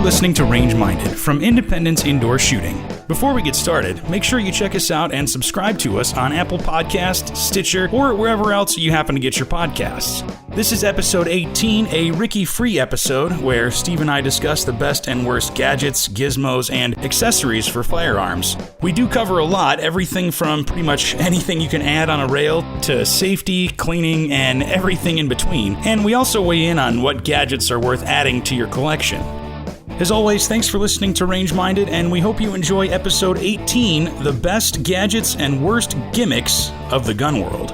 listening to Range Minded from Independence Indoor Shooting. Before we get started, make sure you check us out and subscribe to us on Apple Podcasts, Stitcher, or wherever else you happen to get your podcasts. This is episode 18, a Ricky-free episode where Steve and I discuss the best and worst gadgets, gizmos, and accessories for firearms. We do cover a lot, everything from pretty much anything you can add on a rail to safety, cleaning, and everything in between. And we also weigh in on what gadgets are worth adding to your collection. As always, thanks for listening to Range Minded, and we hope you enjoy episode 18, the best gadgets and worst gimmicks of the gun world.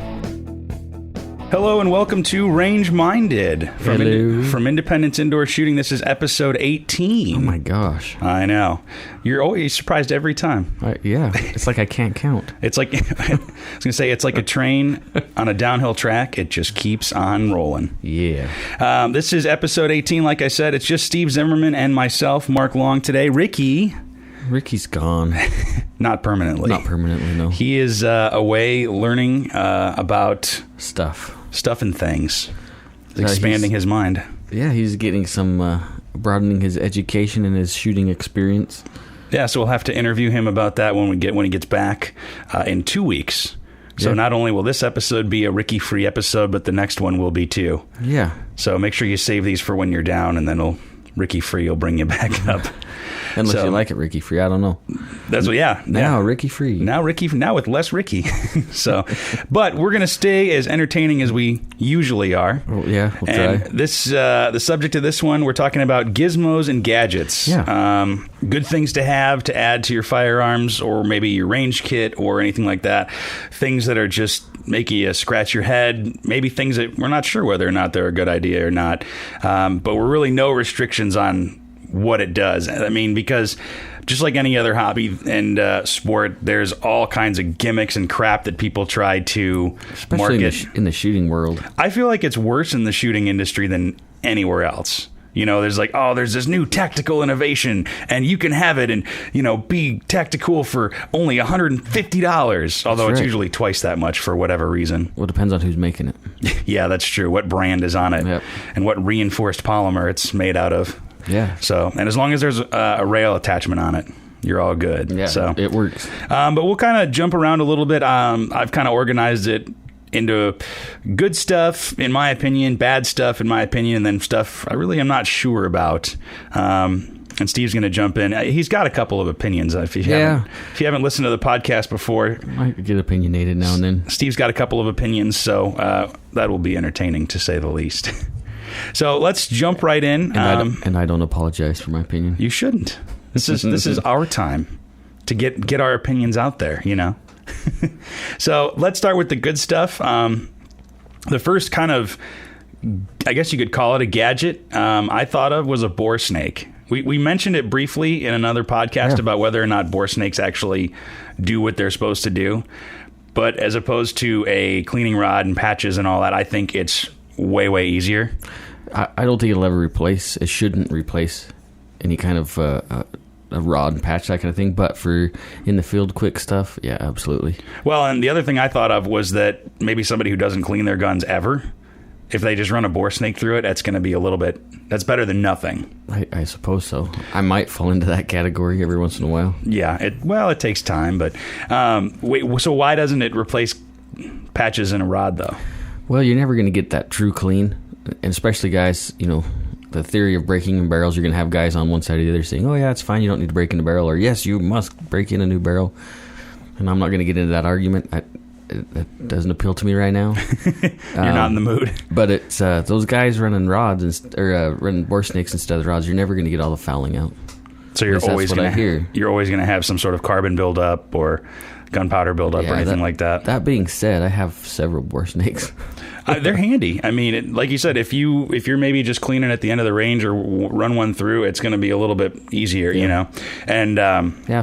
Hello and welcome to Range Minded from Independence Indoor Shooting. This is episode 18. Oh my gosh. I know. You're always surprised every time. Yeah, it's like I can't count. It's like, I was going to say, it's like a train on a downhill track. It just keeps on rolling. Yeah. This is episode 18. Like I said, it's just Steve Zimmerman and myself, Mark Long, today. Rick's gone. Not permanently. Not permanently, no. He is away learning about stuff and things. Expanding his mind. Yeah, he's getting some broadening his education and his shooting experience. Yeah, so we'll have to interview him about that when he gets back in 2 weeks. So Not only will this episode be a Ricky-free episode, but the next one will be too. Yeah. So make sure you save these for when you're down, and then Ricky-free will bring you back up. Unless you like it Ricky-free, I don't know. That's what, yeah. Now Ricky-free. Now with less Ricky. So, but we're going to stay as entertaining as we usually are. Well, yeah, we'll try. And this, the subject of this one, we're talking about gizmos and gadgets. Yeah. Good things to have to add to your firearms, or maybe your range kit, or anything like that. Things that are just making you scratch your head. Maybe things that we're not sure whether or not they're a good idea or not. But we're really no restrictions on what it does. I mean, because just like any other hobby and sport, there's all kinds of gimmicks and crap that people try to market. In the shooting world. I feel like it's worse in the shooting industry than anywhere else. You know, there's like, there's this new tactical innovation, and you can have it and, be tactical for only $150, although it's usually twice that much for whatever reason. Well, it depends on who's making it. Yeah, that's true. What brand is on it, and what reinforced polymer it's made out of. Yeah. So, and as long as there's a rail attachment on it, you're all good. Yeah, so it works. But we'll kind of jump around a little bit. I've kind of organized it into good stuff, in my opinion, bad stuff, in my opinion, and then stuff I really am not sure about. And Steve's going to jump in. He's got a couple of opinions. If you haven't listened to the podcast before, I could get opinionated now and then. Steve's got a couple of opinions, so that will be entertaining to say the least. So let's jump right in. And I don't apologize for my opinion. You shouldn't. This is our time to get our opinions out there, So let's start with the good stuff. The first kind of, I guess you could call it a gadget, I thought of was a bore snake. We mentioned it briefly in another podcast about whether or not bore snakes actually do what they're supposed to do. But as opposed to a cleaning rod and patches and all that, I think it's way, way easier. I don't think it'll ever replace. It shouldn't replace any kind of a rod and patch, that kind of thing. But for in the field quick stuff, yeah, absolutely. Well, and the other thing I thought of was that maybe somebody who doesn't clean their guns ever, if they just run a bore snake through it, that's going to be that's better than nothing. I suppose so. I might fall into that category every once in a while. Yeah, it takes time, but so why doesn't it replace patches in a rod, though? Well, you're never going to get that true clean, and especially guys, the theory of breaking in barrels, you're going to have guys on one side or the other saying, oh yeah, it's fine, you don't need to break in a barrel, or yes, you must break in a new barrel. And I'm not going to get into that argument. That doesn't appeal to me right now. You're not in the mood. But it's those guys running rods or running bore snakes instead of rods, you're never going to get all the fouling out. So you're always going to have some sort of carbon buildup or gunpowder buildup or anything like that. That being said, I have several bore snakes. They're handy. I mean, like you said, if you're maybe just cleaning at the end of the range or run one through, it's going to be a little bit easier, And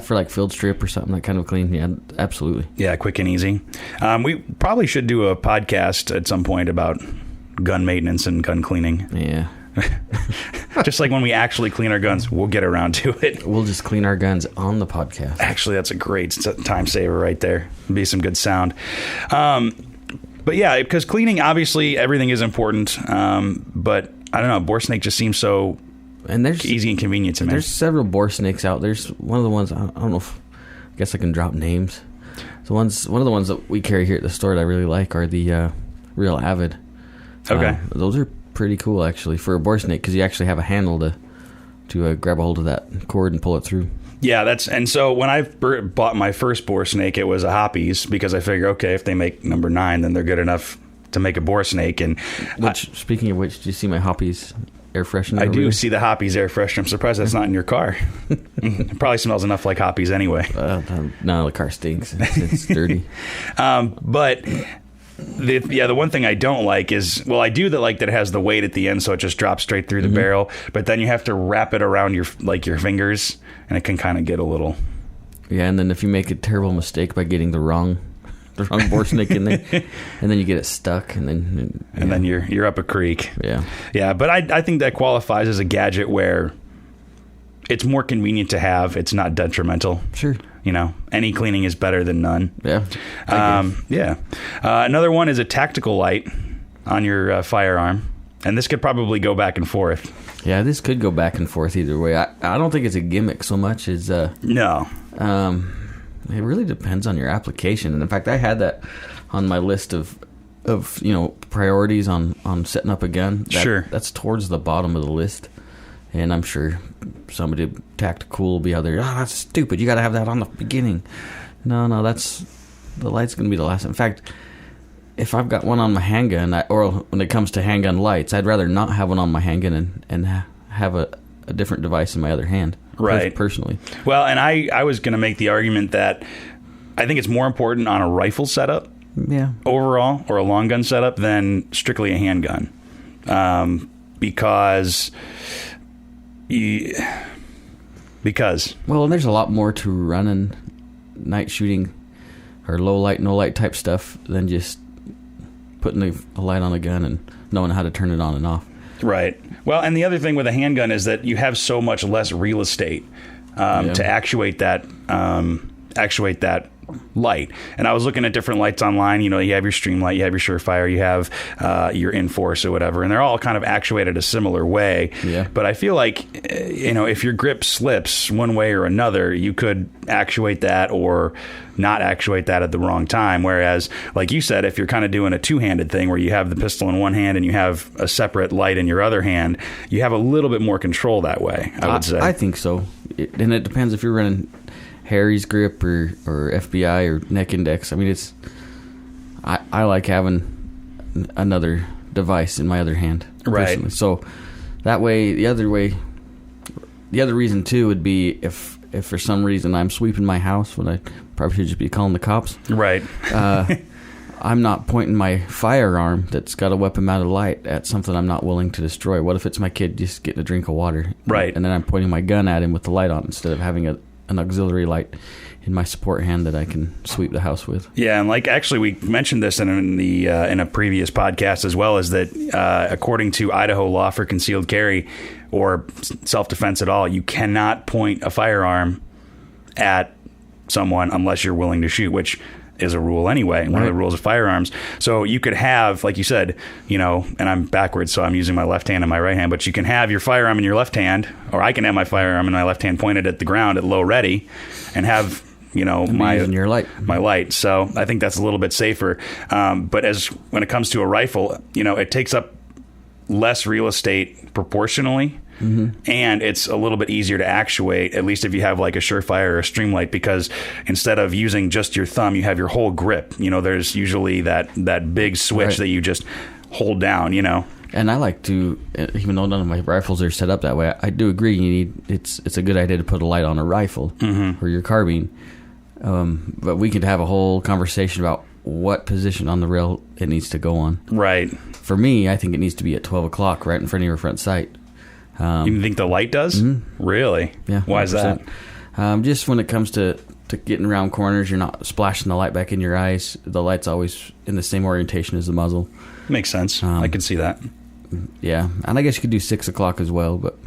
for like field strip or something, that kind of clean. Yeah, absolutely. Yeah, quick and easy. We probably should do a podcast at some point about gun maintenance and gun cleaning. Yeah. Just like when we actually clean our guns, we'll get around to it. We'll just clean our guns on the podcast. Actually, that's a great time saver right there. It'll be some good sound. But yeah, because cleaning, obviously, everything is important. But I don't know, bore snake just seems so And there's easy and convenient to me. There's several bore snakes out. There's one of the ones, I don't know if, I guess I can drop names. One of the ones that we carry here at the store that I really like are the Real Avid. Okay. Those are pretty cool, actually, for a bore snake, because you actually have a handle to grab a hold of that cord and pull it through. Yeah, and so when I bought my first bore snake, it was a Hoppies, because I figure, okay, if they make number 9, then they're good enough to make a bore snake. And speaking of which, do you see my Hoppies air freshener? I do see the Hoppies air freshener. I'm surprised that's not in your car. It probably smells enough like Hoppies anyway. No, the car stinks. It's dirty. But the one thing I don't like is, well, I do like that it has the weight at the end, so it just drops straight through the barrel. But then you have to wrap it around your fingers, and it can kind of get a little. Yeah, and then if you make a terrible mistake by getting the wrong bore snake in there, and then you get it stuck, and then you're up a creek. Yeah. But I think that qualifies as a gadget where it's more convenient to have. It's not detrimental. Sure. Any cleaning is better than none. Yeah. Another one is a tactical light on your firearm, and this could probably go back and forth. Yeah, this could go back and forth either way. I don't think it's a gimmick so much as no. It really depends on your application, and in fact, I had that on my list of priorities on setting up a gun. Sure, that's towards the bottom of the list, and I'm sure somebody tactical will be out there. Oh, that's stupid! You got to have that on the beginning. No, that's the light's going to be the last. In fact, if I've got one on my handgun, or when it comes to handgun lights, I'd rather not have one on my handgun and have a different device in my other hand. Right. Personally. Well, and I was going to make the argument that I think it's more important on a rifle setup, overall, or a long gun setup than strictly a handgun, because well, and there's a lot more to running night shooting or low light, no light type stuff than just putting a light on a gun and knowing how to turn it on and off. Right. Well, and the other thing with a handgun is that you have so much less real estate to actuate that light. And I was looking at different lights online. You have your Streamlight, you have your Surefire, you have your Enforce or whatever, and they're all kind of actuated a similar way. Yeah. But I feel like if your grip slips one way or another, you could actuate that or not actuate that at the wrong time. Whereas, like you said, if you're kind of doing a two-handed thing where you have the pistol in one hand and you have a separate light in your other hand, you have a little bit more control that way, I would say. I think so. And it depends if you're running Harry's grip or FBI or neck index. I mean, I like having another device in my other hand. Right. Personally. So that way, the other reason too would be if for some reason I'm sweeping my house when I probably should just be calling the cops. Right. I'm not pointing my firearm that's got a weapon mounted light at something I'm not willing to destroy. What if it's my kid just getting a drink of water? Right. And then I'm pointing my gun at him with the light on instead of having an auxiliary light in my support hand that I can sweep the house with. Yeah, and actually we mentioned this in a previous podcast as well, is that according to Idaho law for concealed carry or self-defense at all, you cannot point a firearm at someone unless you're willing to shoot, which is a rule anyway, one of the rules of firearms. So you could have, like you said, and I'm backwards, so I'm using my left hand and my right hand, but you can have your firearm in your left hand, or I can have my firearm in my left hand pointed at the ground at low ready and have, your light. My light. So I think that's a little bit safer. But when it comes to a rifle, it takes up less real estate proportionally. Mm-hmm. And it's a little bit easier to actuate, at least if you have like a Surefire or a Streamlight, because instead of using just your thumb, you have your whole grip. There's usually that big switch that you just hold down, And I like to, even though none of my rifles are set up that way, I do agree it's a good idea to put a light on a rifle or your carbine. But we could have a whole conversation about what position on the rail it needs to go on. Right. For me, I think it needs to be at 12 o'clock right in front of your front sight. You think the light does? Mm-hmm. Really? Yeah. Why 100%. Is that? Just when it comes to getting around corners, you're not splashing the light back in your eyes. The light's always in the same orientation as the muzzle. Makes sense. I can see that. Yeah. And I guess you could do 6 o'clock as well. But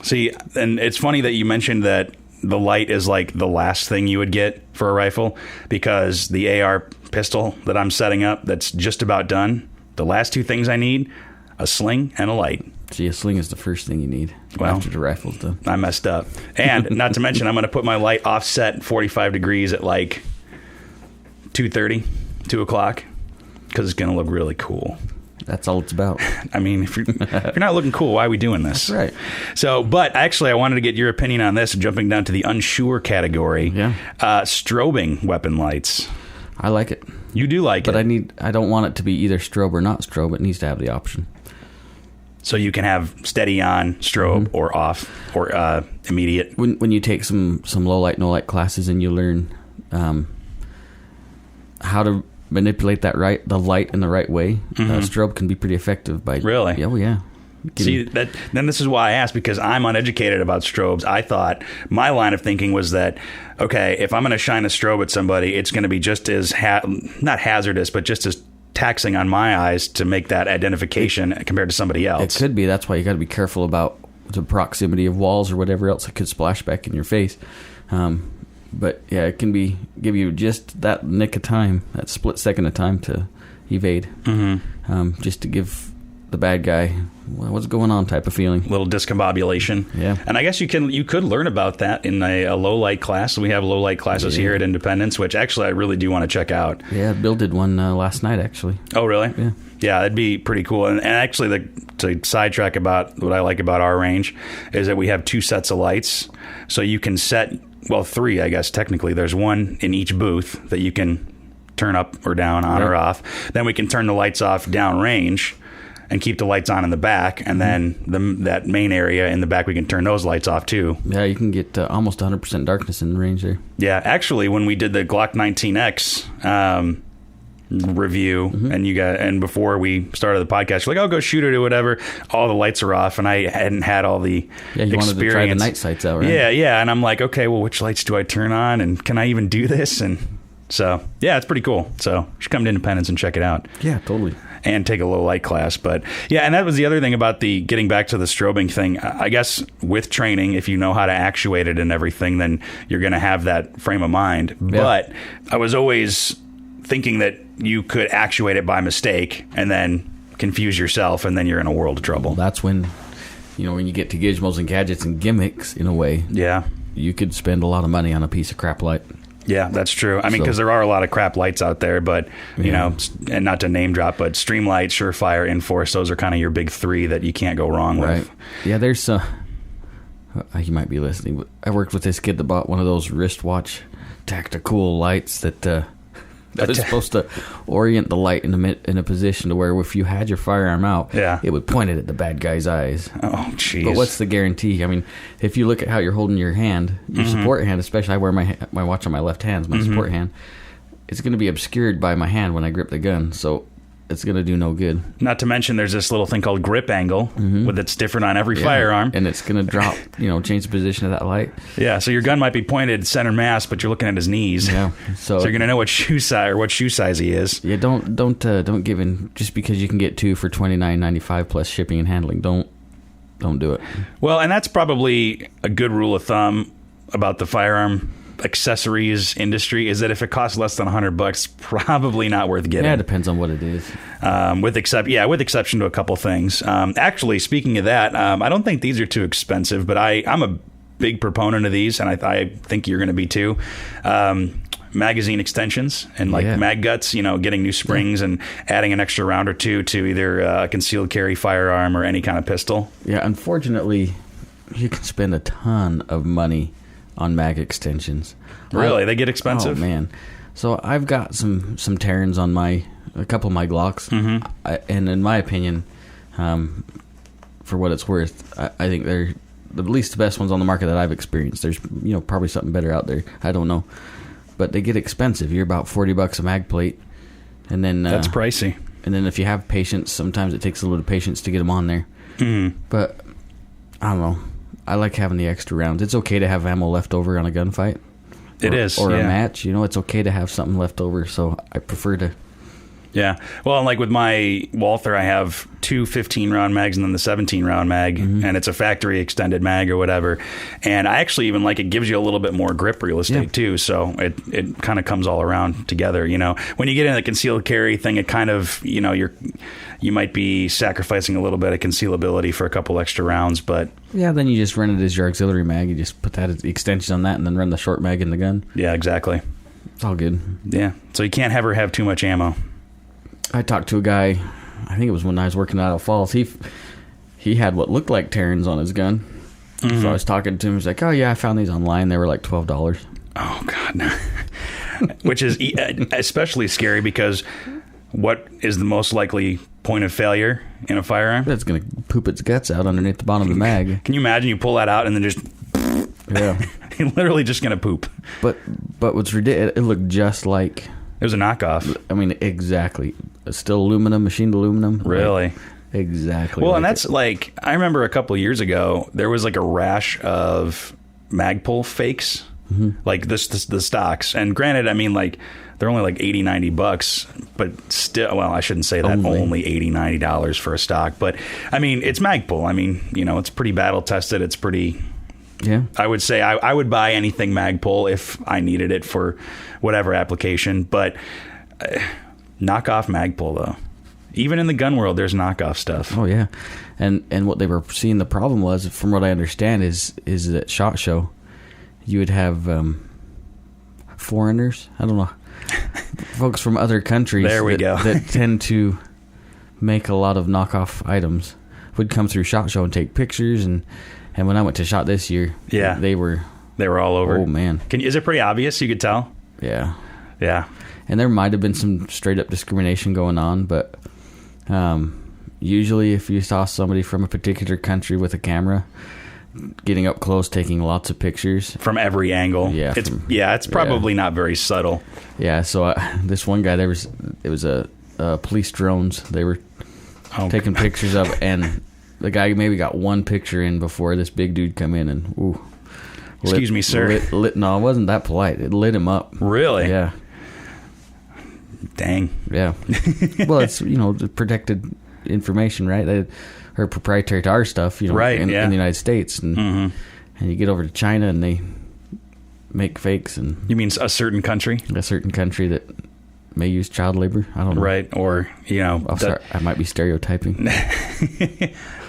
see, and it's funny that you mentioned that the light is like the last thing you would get for a rifle, because the AR pistol that I'm setting up that's just about done, the last two things I need a sling, and a light. See, a sling is the first thing you need after the rifle's done. I messed up. And not to mention, I'm going to put my light offset 45 degrees at like 2:30, 2 o'clock, because it's going to look really cool. That's all it's about. I mean, if you're not looking cool, why are we doing this? That's right. So, but actually, I wanted to get your opinion on this, jumping down to the unsure category. Yeah. Strobing weapon lights. I like it. You do like it. But I don't want it to be either strobe or not strobe. It needs to have the option. So you can have steady on, strobe, or off, or immediate. When you take some low light, no light classes, and you learn how to manipulate the light in the right way, strobe can be pretty effective. Really? Yeah, well, yeah. See, then this is why I asked, because I'm uneducated about strobes. I thought my line of thinking was that, okay, if I'm going to shine a strobe at somebody, it's going to be just as not hazardous, but just as taxing on my eyes to make that identification compared to somebody else. It could be. That's why you got to be careful about the proximity of walls or whatever else that could splash back in your face. But yeah, it can give you just that nick of time, that split second of time to evade, just to give the bad guy what's going on type of feeling. Little discombobulation. Yeah. And I guess you could learn about that in a low light class. We have low light classes here at Independence, which actually I really do want to check out. Yeah, Bill did one last night actually. Oh, really? Yeah. Yeah, that'd be pretty cool. And actually, to sidetrack about what I like about our range is that we have 2 sets of lights. So you can set, 3, I guess, technically. There's one in each booth that you can turn up or down, on or off. Then we can turn the lights off downrange and keep the lights on in the back. And then that main area in the back, we can turn those lights off too. Yeah, you can get almost 100% darkness in the range there. Yeah, actually, when we did the Glock 19X review, and before we started the podcast, you're like, "Oh, go shoot it or whatever." All the lights are off, and I hadn't had all the you experience. wanted to try the night sights out, right? Yeah, and I'm like, okay, well, which lights do I turn on, and can I even do this? And so, yeah, it's pretty cool. So, you should come to Independence and check it out. Yeah, totally. And take a low light class. But yeah, and that was the other thing about the getting back to the strobing thing. I guess with training, if you know how to actuate it and everything, then you're going to have that frame of mind. Yeah. But I was always thinking that you could actuate it by mistake and then confuse yourself, and then you're in a world of trouble. Well, that's when you get to gizmos and gadgets and gimmicks, in a way. Yeah. You could spend a lot of money on a piece of crap light. Yeah, that's true. I mean, because there are a lot of crap lights out there, but, you know, and not to name drop, but Streamlight, Surefire, Enforce, those are kind of your big 3 that you can't go wrong with. Yeah, there's you might be listening, but I worked with this kid that bought one of those wristwatch tactical lights that was supposed to orient the light in a position to where if you had your firearm out, it would point it at the bad guy's eyes. Oh, jeez. But what's the guarantee? I mean, if you look at how you're holding your hand, your support hand, especially I wear my watch on my left hand, my support hand, it's going to be obscured by my hand when I grip the gun, so it's going to do no good. Not to mention there's this little thing called grip angle that's different on every firearm. And it's going to drop, change the position of that light. Yeah, so your gun might be pointed center mass, but you're looking at his knees. Yeah. So you're going to know what shoe size he is. Yeah, don't give in just because you can get 2 for $29.95 plus shipping and handling. Don't do it. Well, and that's probably a good rule of thumb about the firearm accessories industry, is that if it costs less than $100, probably not worth getting. Yeah, it depends on what it is. With exception to a couple things. Actually, speaking of that, I don't think these are too expensive, but I'm a big proponent of these, and I think you're going to be too. Magazine extensions and mag guts, getting new springs and adding an extra round or 2 to either a concealed carry firearm or any kind of pistol. Yeah, unfortunately, you can spend a ton of money on mag extensions. Really? They get expensive? Oh, man. So I've got some Terrans on a couple of my Glocks. And in my opinion, for what it's worth, I think they're at least the best ones on the market that I've experienced. There's probably something better out there. I don't know. But they get expensive. You're about $40 a mag plate. And then that's pricey. And then if you have patience, sometimes it takes a little patience to get them on there. But I don't know. I like having the extra rounds. It's okay to have ammo left over on a gunfight. Or a match. It's okay to have something left over, so I prefer to Yeah. Well, and like with my Walther, I have 2 15-round mags and then the 17-round mag, and it's a factory extended mag or whatever. And I actually even like it gives you a little bit more grip real estate too. So it kind of comes all around together. You know, when you get in the concealed carry thing, it kind of, you know, you might be sacrificing a little bit of concealability for a couple extra rounds, but yeah, then you just run it as your auxiliary mag. You just put that as the extension on that, and then run the short mag in the gun. Yeah, exactly. It's all good. Yeah. So you can't ever have too much ammo. I talked to a guy, I think it was when I was working at Idle Falls. He had what looked like Terrans on his gun. So I was talking to him. He's like, "Oh yeah, I found these online. They were like $12." Oh God, no. Which is especially scary because what is the most likely point of failure in a firearm? It's going to poop its guts out underneath the bottom of the mag. Can you imagine you pull that out and then just yeah, you're literally just going to poop. But what's ridiculous? It looked just like. It was a knockoff. I mean, exactly. Still aluminum, machined aluminum. Really? Like, exactly. Well, like and that's like, I remember a couple of years ago, there was like a rash of Magpul fakes, like the stocks. And granted, I mean, like, they're only like $80, $90, but still, well, I shouldn't say that, only $80, $90 for a stock. But, I mean, it's Magpul. I mean, you know, it's pretty battle tested. It's pretty... Yeah, I would say I would buy anything Magpul if I needed it for whatever application, but knockoff Magpul though. Even in the gun world, there's knockoff stuff. Oh yeah, and what they were seeing the problem was, from what I understand, is that SHOT Show, you would have foreigners. I don't know, folks from other countries. There we go. That tend to make a lot of knockoff items. Would come through SHOT Show and take pictures and when I went to SHOT this year, they were all over. Oh man, is it pretty obvious? You could tell. Yeah. And there might have been some straight up discrimination going on, but usually if you saw somebody from a particular country with a camera getting up close, taking lots of pictures from every angle, it's probably not very subtle. Yeah. So this one guy, it was a police drones. They were taking pictures of, and the guy maybe got one picture in before this big dude come in and excuse me, sir. No, it wasn't that polite. It lit him up. Really? Yeah. Dang. Yeah. Well, it's, you know, protected information, right? Or proprietary to our stuff, you know, right, in the United States. And and you get over to China and they make fakes. And you mean a certain country? A certain country that may use child labor. I don't know. Right. Or, you know. Sorry, I might be stereotyping.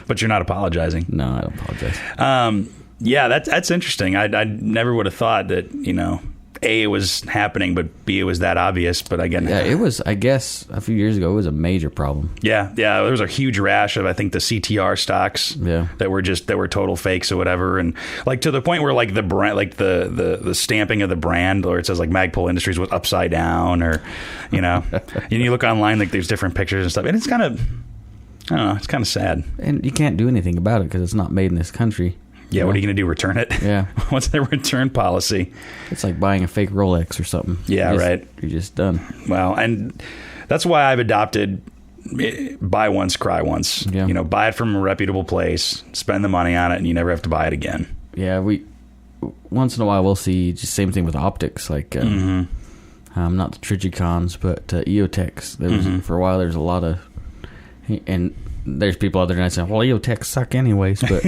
But you're not apologizing. No, I don't apologize. Yeah, that's interesting. I never would have thought that, you know, A, it was happening, but B, it was that obvious. But again, it was, I guess, a few years ago, it was a major problem. Yeah, there was a huge rash of, I think, the CTR stocks that were total fakes or whatever, and like to the point where like the brand, like the stamping of the brand, or it says like Magpul Industries was upside down, or you know, and you look online, like there's different pictures and stuff, and it's kind of, I don't know, it's kind of sad. And you can't do anything about it because it's not made in this country. Yeah, what are you going to do, return it? Yeah. What's their return policy? It's like buying a fake Rolex or something. Yeah, right. You're just done. Well, and that's why I've adopted buy once, cry once. Yeah. You know, buy it from a reputable place, spend the money on it, and you never have to buy it again. Yeah, once in a while we'll see just same thing with optics, like not the Trigicons, but EOTechs. There was for a while there's a lot of, and there's people out there that say, well, EOTechs suck anyways, but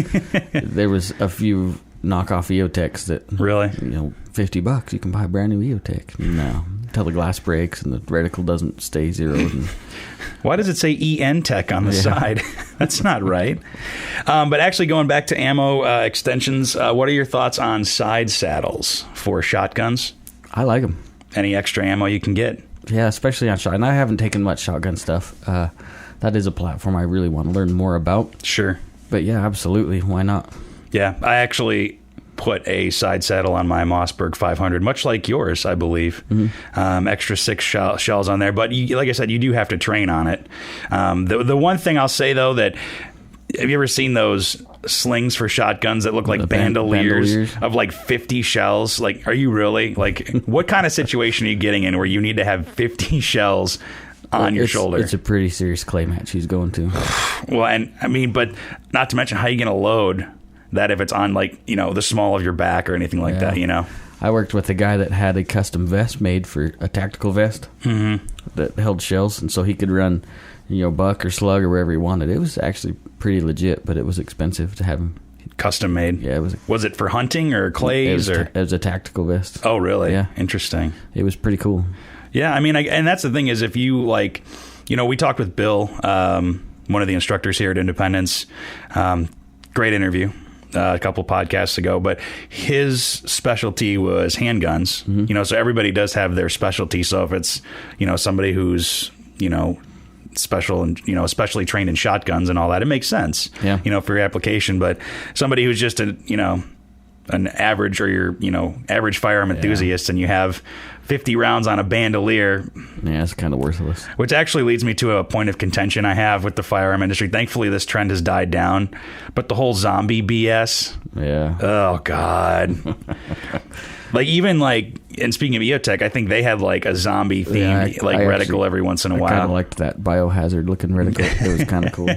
there was a few knockoff EOTechs that really, you know, $50 you can buy a brand new EOTech. No, until the glass breaks and the reticle doesn't stay zeroed. And why does it say EN Tech on the side? That's not right. But actually, going back to ammo extensions, what are your thoughts on side saddles for shotguns? I like them. Any extra ammo you can get? Yeah, especially on shotgun. I haven't taken much shotgun stuff. That is a platform I really want to learn more about. Sure. But yeah, absolutely. Why not? Yeah, I actually put a side saddle on my Mossberg 500, much like yours, I believe. Extra 6 shells on there. But like I said, you do have to train on it. The one thing I'll say, though, that have you ever seen those slings for shotguns that look like bandoliers of like 50 shells? Like, are you really? Like, what kind of situation are you getting in where you need to have 50 shells on your shoulder? It's a pretty serious clay match he's going to. Well, and I mean, but not to mention how you going to load that if it's on, like, you know, the small of your back or anything like that, you know? I worked with a guy that had a custom vest made for a tactical vest that held shells, and so he could run, buck or slug or wherever he wanted. It was actually pretty legit, but it was expensive to have him custom made. Yeah, was it for hunting or clays it was a tactical vest. Oh, really? Yeah, interesting. It was pretty cool. Yeah, I mean, and that's the thing is, if you we talked with Bill, one of the instructors here at Independence. Great interview. A couple podcasts ago, but his specialty was handguns. So everybody does have their specialty. So if it's somebody who's special and especially trained in shotguns and all that, it makes sense. Yeah. For your application. But somebody who's just an average or your average firearm enthusiast, and you have 50 rounds on a bandolier. Yeah, it's kind of worthless. Which actually leads me to a point of contention I have with the firearm industry. Thankfully, this trend has died down, but the whole zombie BS. Yeah. Oh God. And speaking of EOTech, I think they had a zombie themed reticle every once in a while. I kind of liked that biohazard looking reticle. It was kind of cool.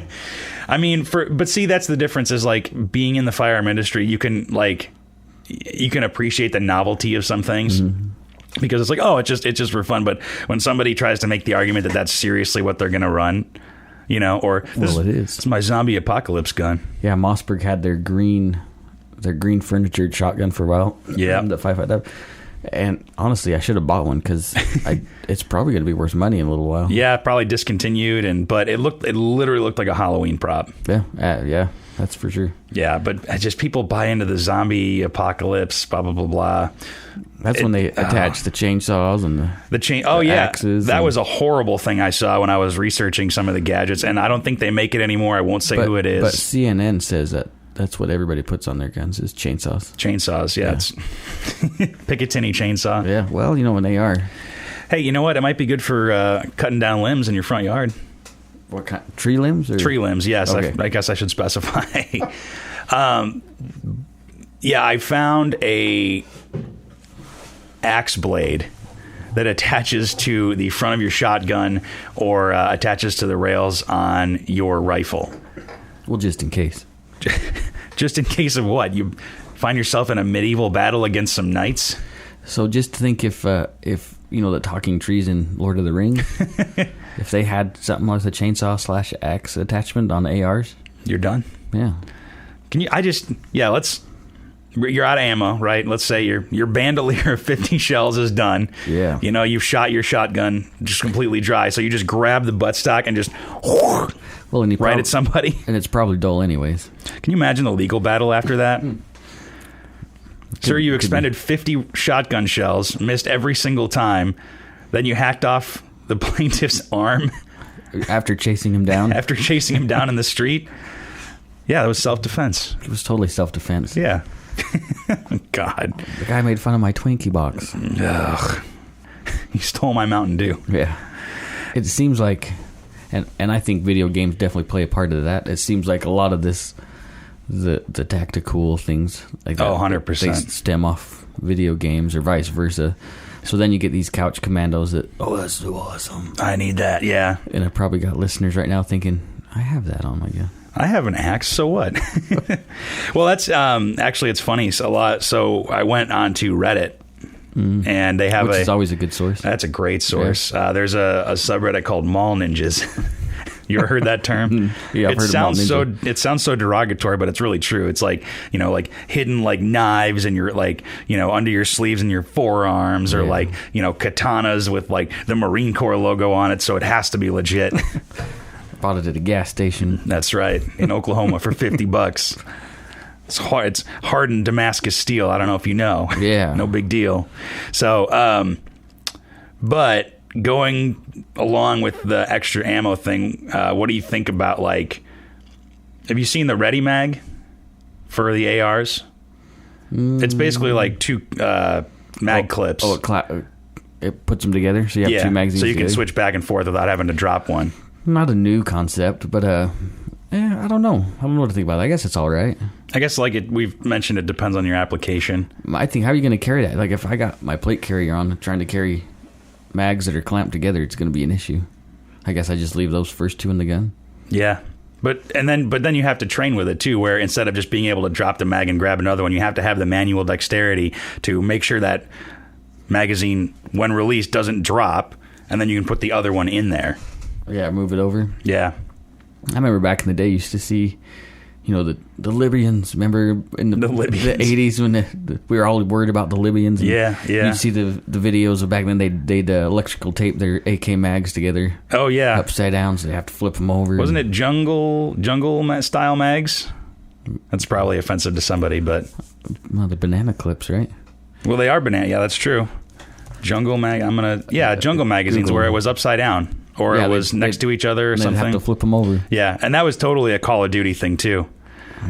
I mean, but see, that's the difference is being in the firearm industry, you can appreciate the novelty of some things. Because it's just for fun. But when somebody tries to make the argument that that's seriously what they're going to run, it is. It's my zombie apocalypse gun. Yeah, Mossberg had their green furnitured shotgun for a while. Yeah, the 5.5. And honestly, I should have bought one because it's probably going to be worth money in a little while. Yeah, probably discontinued, but it literally looked like a Halloween prop. Yeah, that's for sure. Yeah, but just people buy into the zombie apocalypse, blah blah blah blah. That's when they attach the chainsaws and the axes. That was a horrible thing I saw when I was researching some of the gadgets, and I don't think they make it anymore. I won't say who it is. But CNN says that that's what everybody puts on their guns is chainsaws. Chainsaws, yeah. It's Picatinny chainsaw. Yeah, well, when they are. Hey, you know what? It might be good for cutting down limbs in your front yard. What kind? Tree limbs? Or? Tree limbs, yes. Okay. I guess I should specify. I found a axe blade that attaches to the front of your shotgun or attaches to the rails on your rifle. Well, just in case. Just in case of what? You find yourself in a medieval battle against some knights? So just think if the talking trees in Lord of the Rings, if they had something like the chainsaw / axe attachment on ARs. You're done. Yeah. You're out of ammo, right? Let's say your bandolier of 50 shells is done. Yeah. You've shot your shotgun just completely dry. So you just grab the buttstock and just right at somebody. And it's probably dull anyways. Can you imagine the legal battle after that? Sir, you expended 50 shotgun shells, missed every single time. Then you hacked off the plaintiff's arm. After chasing him down? After chasing him down in the street. Yeah, that was self-defense. It was totally self-defense. Yeah. God. The guy made fun of my Twinkie box. Ugh. He stole my Mountain Dew. Yeah. It seems like, and I think video games definitely play a part of that. It seems like a lot of this, the tactical things like that. 100%. They stem off video games or vice versa. So then you get these couch commandos that, that's so awesome. I need that, yeah. And I probably got listeners right now thinking, I have that on my gun. I have an axe, so what? Well, that's actually, it's funny. So I went on to Reddit, and they have which is always a good source. That's a great source. Yeah. There's a subreddit called Mall Ninjas. You ever heard that term? Yeah, I've heard of Mall Ninja. It sounds so derogatory, but it's really true. It's like hidden knives and your under your sleeves and your forearms, or katanas with the Marine Corps logo on it. So it has to be legit. Bought it at a gas station. That's right, in Oklahoma for $50. It's hard. It's hardened Damascus steel. I don't know if you know. Yeah, no big deal. So, but going along with the extra ammo thing, what do you think about have you seen the Ready Mag for the ARs? It's basically two mag clips. It puts them together, so you have two magazines. So you can switch back and forth without having to drop one. Not a new concept, but I don't know. I don't know what to think about it. I guess it's all right. I guess we've mentioned it depends on your application. I think, how are you going to carry that? If I got my plate carrier on, trying to carry mags that are clamped together, it's going to be an issue. I guess I just leave those first two in the gun. Yeah. But then you have to train with it too, where instead of just being able to drop the mag and grab another one, you have to have the manual dexterity to make sure that magazine, when released, doesn't drop, and then you can put the other one in there. Yeah, move it over. Yeah. I remember back in the day, you used to see, the Libyans. Remember in the 80s when we were all worried about the Libyans? Yeah. You'd see the videos of back then. They'd electrical tape their AK mags together. Oh, yeah. Upside down, so they have to flip them over. Wasn't it jungle style mags? That's probably offensive to somebody, but... Well, the banana clips, right? Well, they are banana. Yeah, that's true. Jungle jungle magazines where it was upside down. Or it was next to each other or something. They'd have to flip them over. Yeah, and that was totally a Call of Duty thing, too.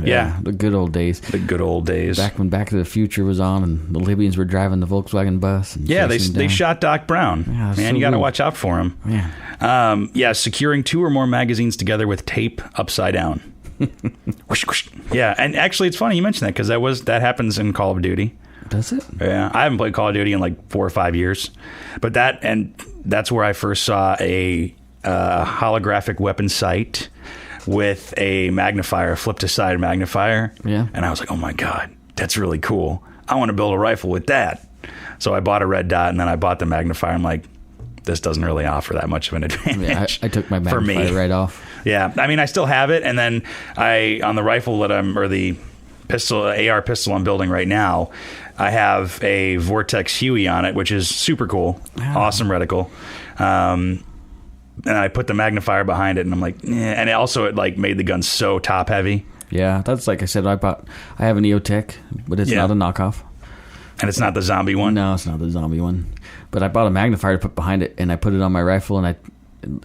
Yeah. The good old days. The good old days. Back when Back to the Future was on and the Libyans were driving the Volkswagen bus. And they shot Doc Brown. Yeah, man, you got to watch out for him. Yeah. Securing 2 or more magazines together with tape upside down. Whoosh, whoosh. Yeah, and actually it's funny you mentioned that because that happens in Call of Duty. Does it? Yeah, I haven't played Call of Duty in like 4 or 5 years. But that's where I first saw a holographic weapon sight with a magnifier, flip-to-side magnifier. Yeah. And I was like, oh, my God, that's really cool. I want to build a rifle with that. So I bought a red dot, and then I bought the magnifier. I'm like, this doesn't really offer that much of an advantage. I took my magnifier right off. Yeah. I mean, I still have it. And then on the rifle or the AR pistol I'm building right now, I have a Vortex Huey on it, which is super cool. Wow. Awesome reticle. And I put the magnifier behind it, and I'm like, and it made the gun so top heavy. Yeah, that's like I said. I have an EOTech, but it's not a knockoff. And it's not the zombie one? No, it's not the zombie one. But I bought a magnifier to put behind it, and I put it on my rifle, and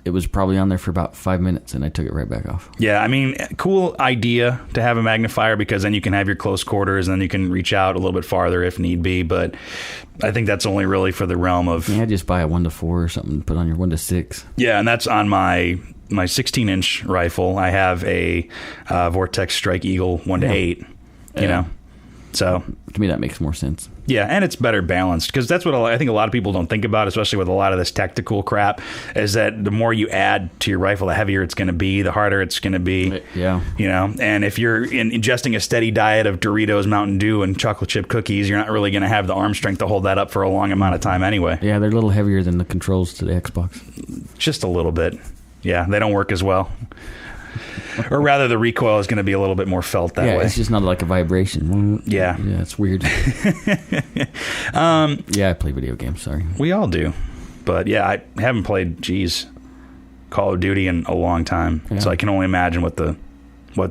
it was probably on there for about 5 minutes, and I took it right back off. Yeah, I mean, cool idea to have a magnifier because then you can have your close quarters and then you can reach out a little bit farther if need be. But I think that's only really for the realm of... Yeah, just buy a 1-4 or something, put on your 1-6. Yeah, and that's on my 16-inch rifle. I have a Vortex Strike Eagle 1-8, you know. So to me, that makes more sense. Yeah, and it's better balanced because that's what I think a lot of people don't think about, especially with a lot of this tactical crap, is that the more you add to your rifle, the heavier it's going to be, the harder it's going to be. Yeah. You know, and if you're ingesting a steady diet of Doritos, Mountain Dew, and chocolate chip cookies, you're not really going to have the arm strength to hold that up for a long amount of time anyway. Yeah, they're a little heavier than the controls to the Xbox. Just a little bit. Yeah, they don't work as well. Or rather, the recoil is going to be a little bit more felt that way. Yeah, it's just not like a vibration. Yeah. Yeah, it's weird. Yeah, I play video games, sorry. We all do. But yeah, I haven't played, Call of Duty in a long time. Yeah. So I can only imagine what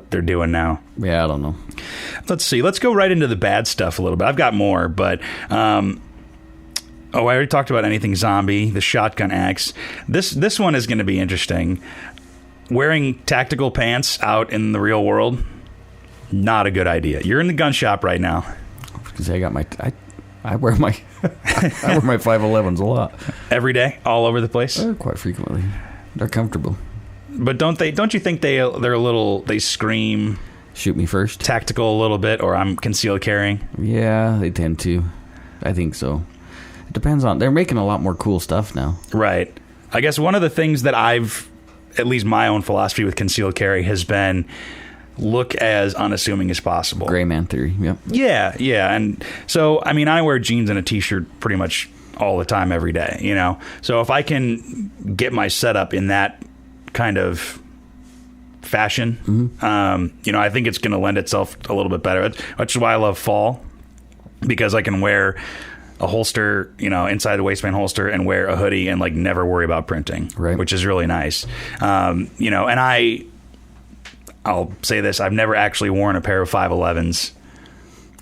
they're doing now. Yeah, I don't know. Let's see. Let's go right into the bad stuff a little bit. I've got more, but... I already talked about anything zombie, the shotgun axe. This one is going to be interesting. Wearing tactical pants out in the real world, not a good idea. You're in the gun shop right now. Because I got I wear my I wear my 511s a lot. Every day, all over the place. Quite frequently. They're comfortable. But don't you think they're a little? They scream. Shoot me first. Tactical a little bit, or I'm concealed carrying. Yeah, they tend to. I think so. It depends on. They're making a lot more cool stuff now. Right. I guess one of the things that at least my own philosophy with concealed carry has been look as unassuming as possible. Gray man theory, yep. Yeah. And so, I mean, I wear jeans and a t-shirt pretty much all the time, every day, you know? So if I can get my setup in that kind of fashion, I think it's going to lend itself a little bit better, which is why I love fall, because I can wear a holster, inside the waistband holster, and wear a hoodie and never worry about printing, right? Which is really nice. And I'll say this: I've never actually worn a pair of 511s.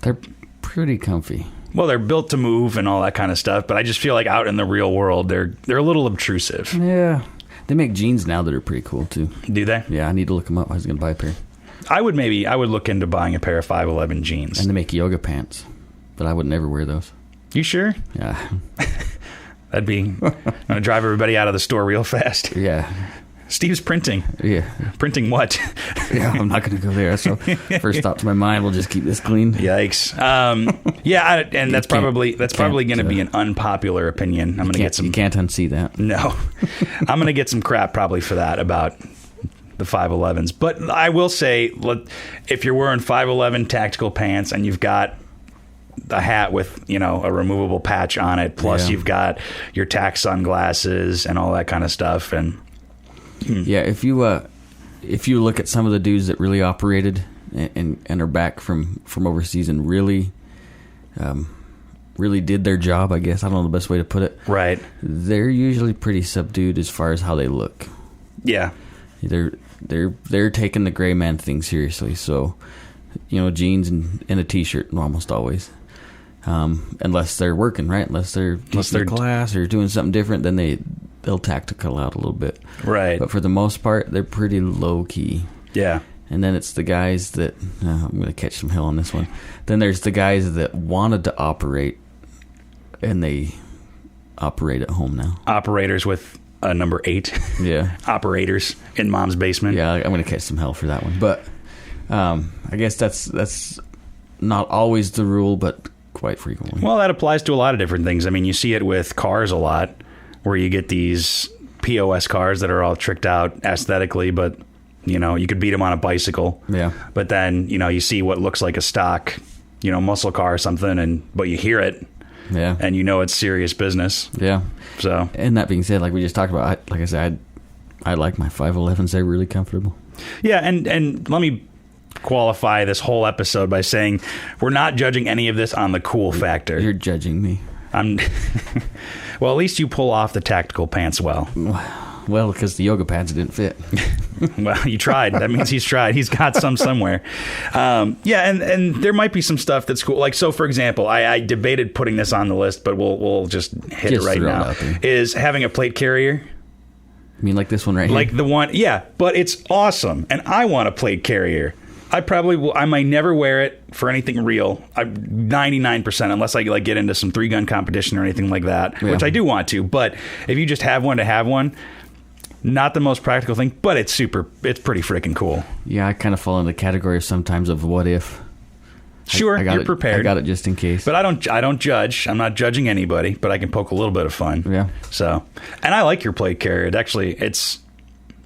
They're pretty comfy. Well, they're built to move and all that kind of stuff, but I just feel like out in the real world, they're a little obtrusive. Yeah, they make jeans now that are pretty cool too. Do they? Yeah, I need to look them up. I was going to buy a pair. I would look into buying a pair of 511 jeans. And they make yoga pants, but I would never wear those. You sure? Yeah. That'd be... I'm going to drive everybody out of the store real fast. Yeah. Steve's printing. Yeah. Printing what? Yeah, I'm not going to go there. So first thought to my mind, we'll just keep this clean. Yikes. And that's probably going to be an unpopular opinion. I'm going to get some... You can't unsee that. No. I'm going to get some crap probably for that about the 511s. But I will say, if you're wearing 511 tactical pants and you've got a hat with, a removable patch on it, plus you've got your tack sunglasses and all that kind of stuff. And yeah, if you look at some of the dudes that really operated and are back from overseas and really did their job, I guess, I don't know the best way to put it. Right. They're usually pretty subdued as far as how they look. Yeah. They're taking the gray man thing seriously. So, jeans and a t-shirt almost always. Unless they're working, right? Unless they're class or doing something different, then they'll tactical out a little bit. Right. But for the most part, they're pretty low key. Yeah. And then it's the guys that I'm going to catch some hell on this one. Then there's the guys that wanted to operate, and they operate at home now. Operators with a number 8. Yeah. Operators in mom's basement. Yeah, I'm going to catch some hell for that one. But I guess that's not always the rule, but quite frequently. Well, that applies to a lot of different things. I mean, you see it with cars a lot, where you get these POS cars that are all tricked out aesthetically, but you could beat them on a bicycle. Yeah. But then you see what looks like a stock muscle car or something, but you hear it. Yeah. And it's serious business. Yeah. So. And that being said, like we just talked about, like I said, I like my 511s. They're really comfortable. Yeah, and let me qualify this whole episode by saying we're not judging any of this on the cool factor. You're judging me. Well, at least you pull off the tactical pants well. Well, because the yoga pads didn't fit. Well, you tried. That means he's tried. He's got some somewhere. Yeah, and there might be some stuff that's cool. Like, so, for example, I debated putting this on the list, but we'll just hit it right now. Is having a plate carrier. You mean like this one right here? Like the one, yeah, but it's awesome. And I want a plate carrier. I probably will. I might never wear it for anything real. 99%, unless I get into some 3-gun competition or anything like that, which I do want to. But if you just have one to have one, not the most practical thing, but it's pretty freaking cool. Yeah, I kind of fall in the category sometimes of what if. Sure, you're prepared. I got it just in case. But I don't judge. I'm not judging anybody, but I can poke a little bit of fun. Yeah. So, and I like your plate carrier.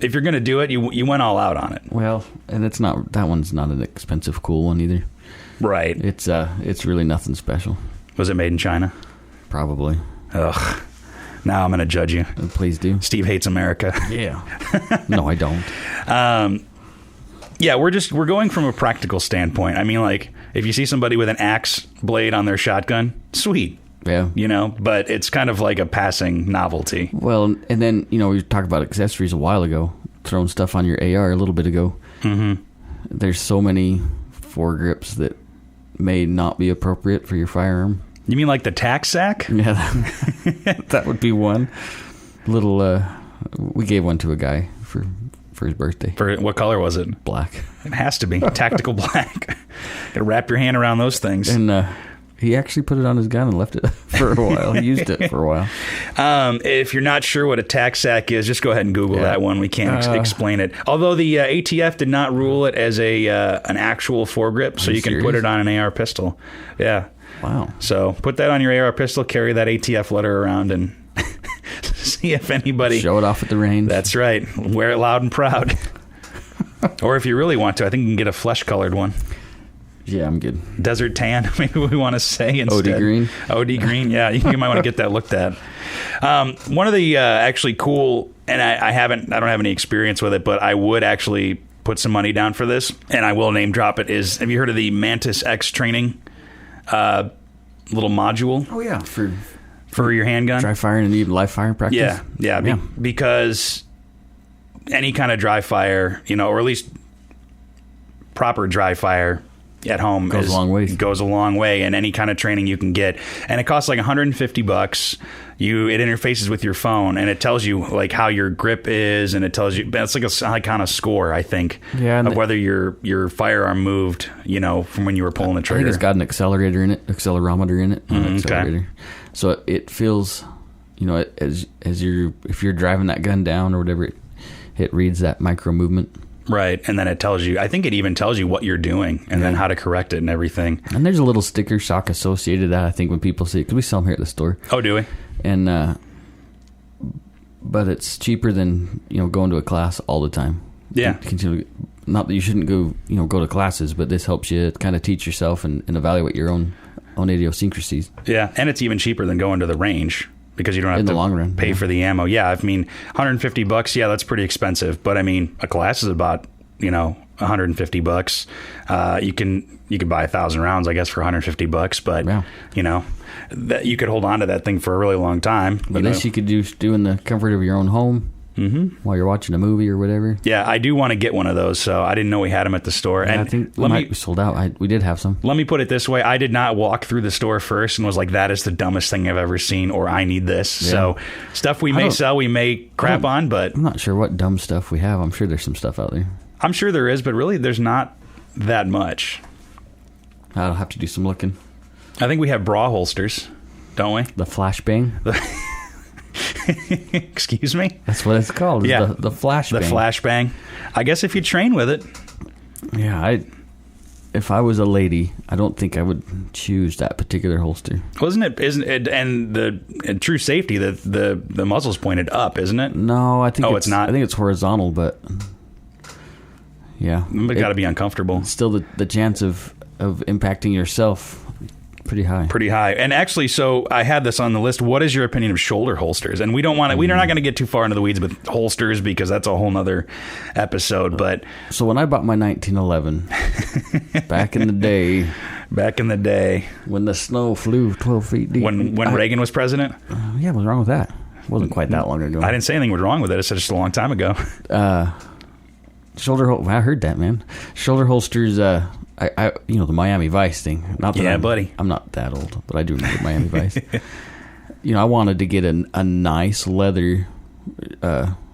If you're going to do it, you went all out on it. Well, and that one's not an expensive, cool one either. Right. It's really nothing special. Was it made in China? Probably. Ugh. Now I'm going to judge you. Please do. Steve hates America. Yeah. No, I don't. Yeah, we're going from a practical standpoint. I mean, like, if you see somebody with an axe blade on their shotgun, sweet. Yeah. But it's kind of like a passing novelty. Well, and then, we talked about accessories a while ago, throwing stuff on your AR a little bit ago. Mm-hmm. There's so many foregrips that may not be appropriate for your firearm. You mean like the tack sack? Yeah, that would be one. We gave one to a guy for his birthday. For what color was it? Black. It has to be. Tactical black. Gotta wrap your hand around those things. And he actually put it on his gun and left it for a while. He used it for a while. If you're not sure what a tack sack is, just go ahead and Google that one. We can't explain it. Although the ATF did not rule it as an actual foregrip, so you can put it on an AR pistol. Yeah. Wow. So put that on your AR pistol, carry that ATF letter around, and see if anybody... Show it off at the range. That's right. Wear it loud and proud. Or if you really want to, I think you can get a flesh-colored one. Yeah, I'm good. Desert tan, maybe we want to say instead. OD green? OD green, yeah. You might want to get that looked at. One of the actually cool, and I don't have any experience with it, but I would actually put some money down for this, and I will name drop it, have you heard of the Mantis X training little module? Oh, yeah. For your handgun? Dry firing and even live firing practice? Yeah. Because any kind of dry fire, or at least proper dry fire at home goes a long way, and any kind of training you can get. And it costs like $150. It interfaces with your phone, and it tells you like how your grip is, and it tells you it's like kind of score, I think, of whether your firearm moved, from when you were pulling the trigger. I think it's got an accelerometer in it. Okay. So it feels, if you're driving that gun down or whatever, it reads that micro movement. Right, and then it tells you, I think it even tells you what you're doing and then how to correct it and everything. And there's a little sticker shock associated to that, I think, when people see it, because we sell them here at the store. Oh, do we? And, but it's cheaper than, going to a class all the time. Yeah. Continue. Not that you shouldn't go to classes, but this helps you kind of teach yourself and evaluate your own idiosyncrasies. Yeah, and it's even cheaper than going to the range because you don't have in to the long run pay for the ammo. Yeah, I mean, $150. Yeah, that's pretty expensive. But I mean, a class is about $150. You can buy 1,000 rounds, I guess, for $150. But that you could hold on to that thing for a really long time. But this you could do in the comfort of your own home. Mm-hmm. While you're watching a movie or whatever. Yeah, I do want to get one of those, so I didn't know we had them at the store. Yeah, and I think we sold out. We did have some. Let me put it this way. I did not walk through the store first and was like, that is the dumbest thing I've ever seen, or I need this. Yeah. So stuff we may sell, we may crap on, but... I'm not sure what dumb stuff we have. I'm sure there's some stuff out there. I'm sure there is, but really there's not that much. I'll have to do some looking. I think we have bra holsters, don't we? The flashbang? Excuse me? That's what it's called. Yeah. The flashbang. The flashbang. I guess if you train with it. Yeah, if I was a lady, I don't think I would choose that particular holster. Isn't it? And the true safety, the muzzle's pointed up, isn't it? No, I think it's not. I think it's horizontal, but yeah, it's got to be uncomfortable. Still, the chance of impacting yourself. Pretty high. And actually, so I had this on the list. What is your opinion of shoulder holsters? And we're not going to get too far into the weeds with holsters because that's a whole nother episode. But so when I bought my 1911, back in the day, when the snow flew 12 feet deep, when Reagan was president, yeah, what's wrong with that? It wasn't quite that long ago. I didn't say anything was wrong with it. I said just a long time ago. I heard that, man. Shoulder holsters. I the Miami Vice thing. Not that buddy. I'm not that old, but I do remember Miami Vice. I wanted to get a nice leather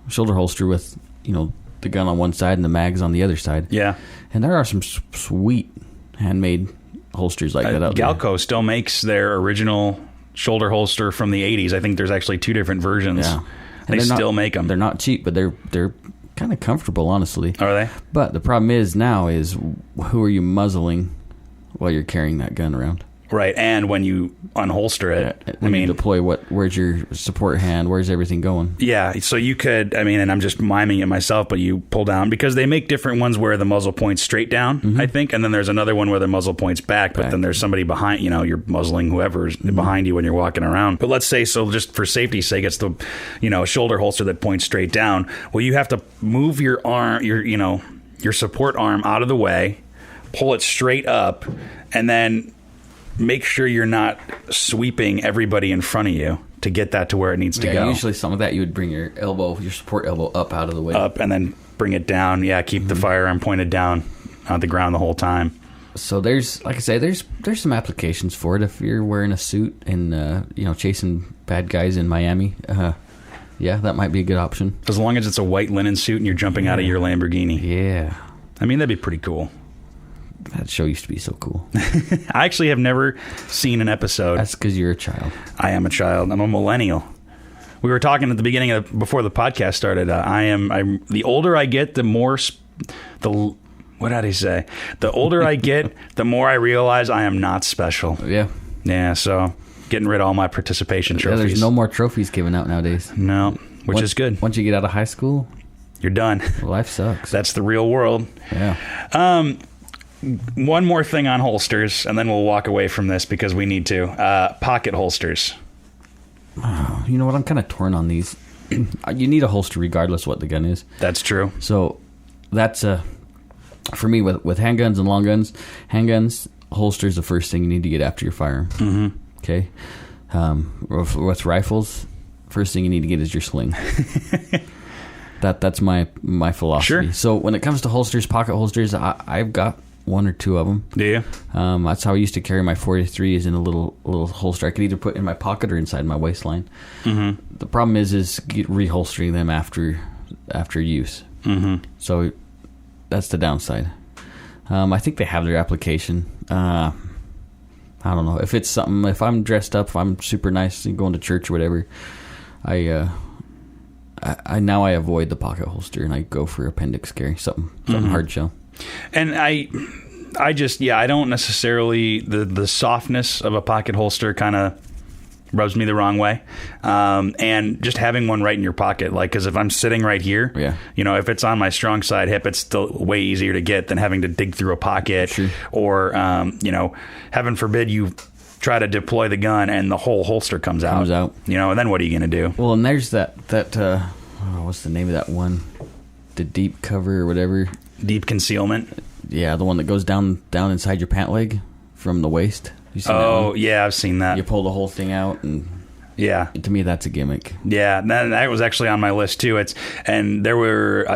shoulder holster with the gun on one side and the mags on the other side. Yeah, and there are some sweet handmade holsters like that out there. Galco still makes their original shoulder holster from the 80s. I think there's actually 2 different versions. Yeah, and they still make them. They're not cheap, but they're kind of comfortable, honestly. Are they? But the problem is who are you muzzling while you're carrying that gun around? Right, and when you unholster it, when you deploy, where's your support hand? Where's everything going? Yeah, so you could, and I'm just miming it myself, but you pull down, because they make different ones where the muzzle points straight down, I think, and then there's another one where the muzzle points back, but then there's somebody behind, you're muzzling whoever's behind you when you're walking around. But let's say, so just for safety's sake, it's the, shoulder holster that points straight down. Well, you have to move your arm, your support arm out of the way, pull it straight up, and then make sure you're not sweeping everybody in front of you to get that to where it needs to go. Usually some of that you would bring your support elbow up out of the way. Up and then bring it down. Yeah, keep the firearm pointed down on the ground the whole time. So there's some applications for it if you're wearing a suit and chasing bad guys in Miami. Yeah, that might be a good option. As long as it's a white linen suit and you're jumping out of your Lamborghini. Yeah. That'd be pretty cool. That show used to be so cool. I actually have never seen an episode. That's because you're a child. I am a child. I'm a millennial. We were talking at the beginning before the podcast started. I'm the older I get, the more what did he say? The older I get, the more I realize I am not special. Yeah. Yeah. So getting rid of all my participation trophies. Yeah, there's no more trophies given out nowadays. No, which is good. Once you get out of high school, you're done. Life sucks. That's the real world. Yeah. One more thing on holsters, and then we'll walk away from this because we need to. Pocket holsters. Oh, you know what? I'm kind of torn on these. You need a holster regardless what the gun is. That's true. So that's for me with handguns and long guns. Handguns, holster's the first thing you need to get after your firearm. Mm-hmm. Okay. With rifles, first thing you need to get is your sling. That's my philosophy. Sure. So when it comes to holsters, pocket holsters, I've got 1 or 2 of them. Do you? That's how I used to carry my 43 is in a little holster. I could either put in my pocket or inside my waistline. Mm-hmm. The problem is reholstering them after use. Mm-hmm. So that's the downside. I think they have their application. I don't know if it's something. If I'm dressed up, if I'm super nice and going to church or whatever, I avoid the pocket holster and I go for appendix carry, something hard shell. And I don't necessarily, the softness of a pocket holster kind of Rubs me the wrong way. And just having one right in your pocket, like, because if I'm sitting right here, if it's on my strong side hip, it's still way easier to get than having to dig through a pocket. Sure. Or, heaven forbid you try to deploy the gun and the whole holster comes out. And then what are you going to do? Well, and there's that what's the name of that one? The deep cover or whatever. Deep concealment. Yeah, the one that goes down inside your pant leg from the waist. You seen that one? Yeah, I've seen that. You pull the whole thing out, and to me that's a gimmick. Yeah, that was actually on my list too. I've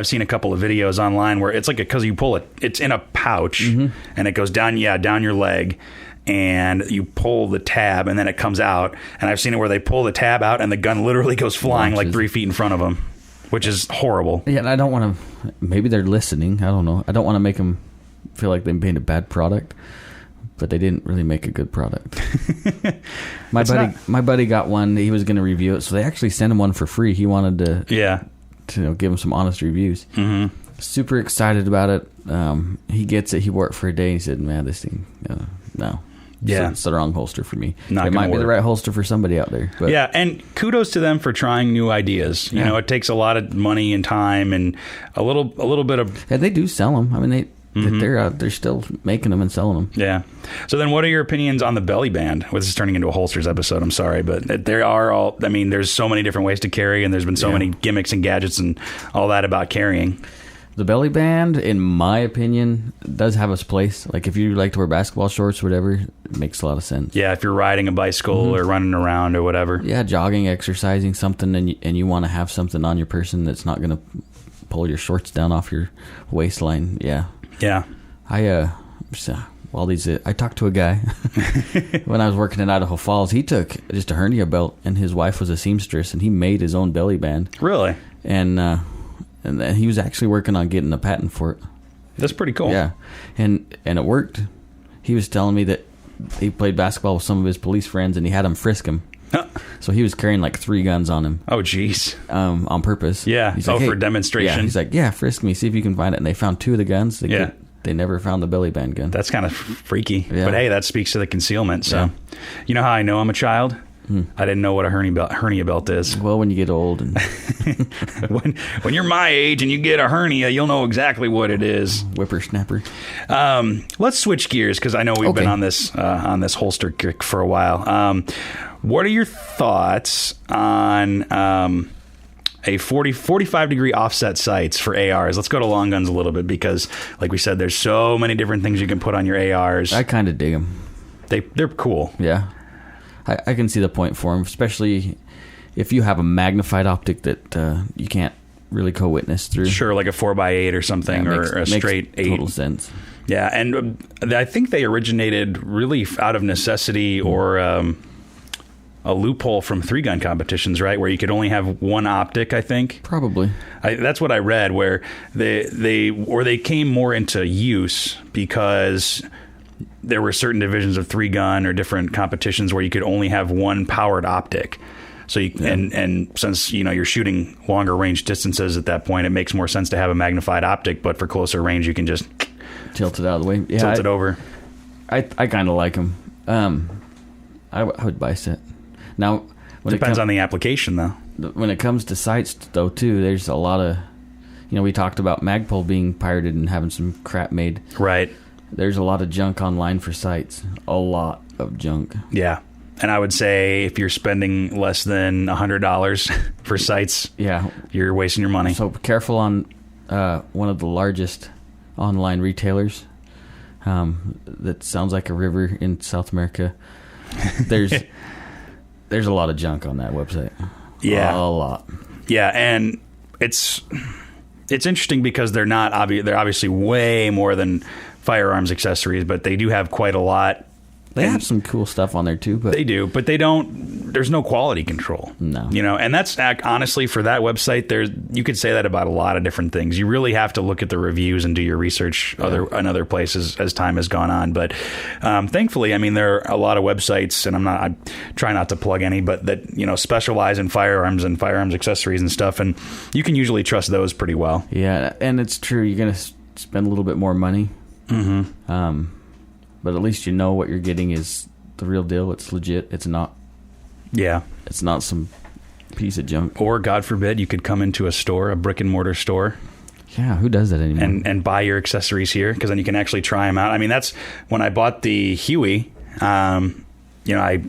seen a couple of videos online where it's like because you pull it, it's in a pouch and it goes down your leg, and you pull the tab and then it comes out. And I've seen it where they pull the tab out and the gun literally goes flying like 3 feet in front of them, which is horrible. Yeah, and I don't want to. Maybe they're listening. I don't know. I don't want to make them feel like they made a bad product. But they didn't really make a good product. My buddy got one. He was going to review it, so they actually sent him one for free. He wanted to give him some honest reviews. Mm-hmm. Super excited about it. He gets it. He wore it for a day. And he said, "Man, this thing, no." Yeah, it's the wrong holster for me. It might be the right holster for somebody out there. But. Yeah, and kudos to them for trying new ideas. You know, it takes a lot of money and time and a little bit of. Yeah, they do sell them. I mean, they're still making them and selling them. Yeah. So then what are your opinions on the belly band? Well, this is turning into a holsters episode. I'm sorry, but there's so many different ways to carry, and there's been so many gimmicks and gadgets and all that about carrying. The belly band, in my opinion, does have its place. Like if you like to wear basketball shorts or whatever, it makes a lot of sense. Yeah, if you're riding a bicycle or running around or whatever. Yeah, jogging, exercising, something, and you want to have something on your person that's not going to pull your shorts down off your waistline. Yeah. Yeah. I talked to a guy when I was working in Idaho Falls. He took just a hernia belt, and his wife was a seamstress, and he made his own belly band. Really? And then he was actually working on getting a patent for it. That's pretty cool. Yeah, and it worked. He was telling me that he played basketball with some of his police friends, and he had them frisk him. Huh. So he was carrying like 3 guns on him. Oh, jeez. On purpose. Yeah. He's like, for demonstration. Yeah. He's like, frisk me, see if you can find it. And they found 2 of the guns. They never found the belly band gun. That's kind of freaky. Yeah. But hey, that speaks to the concealment. So, you know how I know I'm a child? I didn't know what a hernia belt is. Well, when you get old, and when you're my age and you get a hernia, you'll know exactly what it is. Whippersnapper. Let's switch gears because I know we've been on this holster kick for a while. What are your thoughts on a 45 degree offset sights for ARs? Let's go to long guns a little bit because, like we said, there's so many different things you can put on your ARs. I kind of dig them. They're cool. Yeah. I can see the point for them, especially if you have a magnified optic that you can't really co-witness through. Sure, like a 4x8 or something, or a straight 8. Total sense. Yeah, and I think they originated really out of necessity or a loophole from 3-gun competitions, right? Where you could only have one optic, I think. Probably. That's what I read, where they came more into use because there were certain divisions of 3-gun or different competitions where you could only have one powered optic. So and since you're shooting longer range distances at that point, it makes more sense to have a magnified optic. But for closer range, you can just tilt it out of the way. Yeah, tilt it over. I kind of like them. I would buy set. Now, depends on the application, though. When it comes to sights, though, too, there's a lot of, we talked about Magpul being pirated and having some crap made. Right. There's a lot of junk online for sights. A lot of junk. Yeah. And I would say if you're spending less than $100 for sights, you're wasting your money. So careful on one of the largest online retailers. That sounds like a river in South America. There's a lot of junk on that website. Yeah, a lot. Yeah, and it's interesting because they're obviously way more than firearms accessories, but they do have quite a lot. They have some cool stuff on there too, but they do, but there's no quality control. No. And that's honestly for that website, you could say that about a lot of different things. You really have to look at the reviews and do your research in other places as time has gone on. But thankfully, there are a lot of websites, and I try not to plug any, but that, specialize in firearms and firearms accessories and stuff. And you can usually trust those pretty well. Yeah. And it's true. You're going to spend a little bit more money. Mm-hmm. But at least you know what you're getting is the real deal. It's legit. It's not Yeah. It's not some piece of junk. Or, God forbid, you could come into a store, a brick and mortar store. Yeah, who does that anymore? And buy your accessories here, because then you can actually try them out. I mean, that's when I bought the Huey, I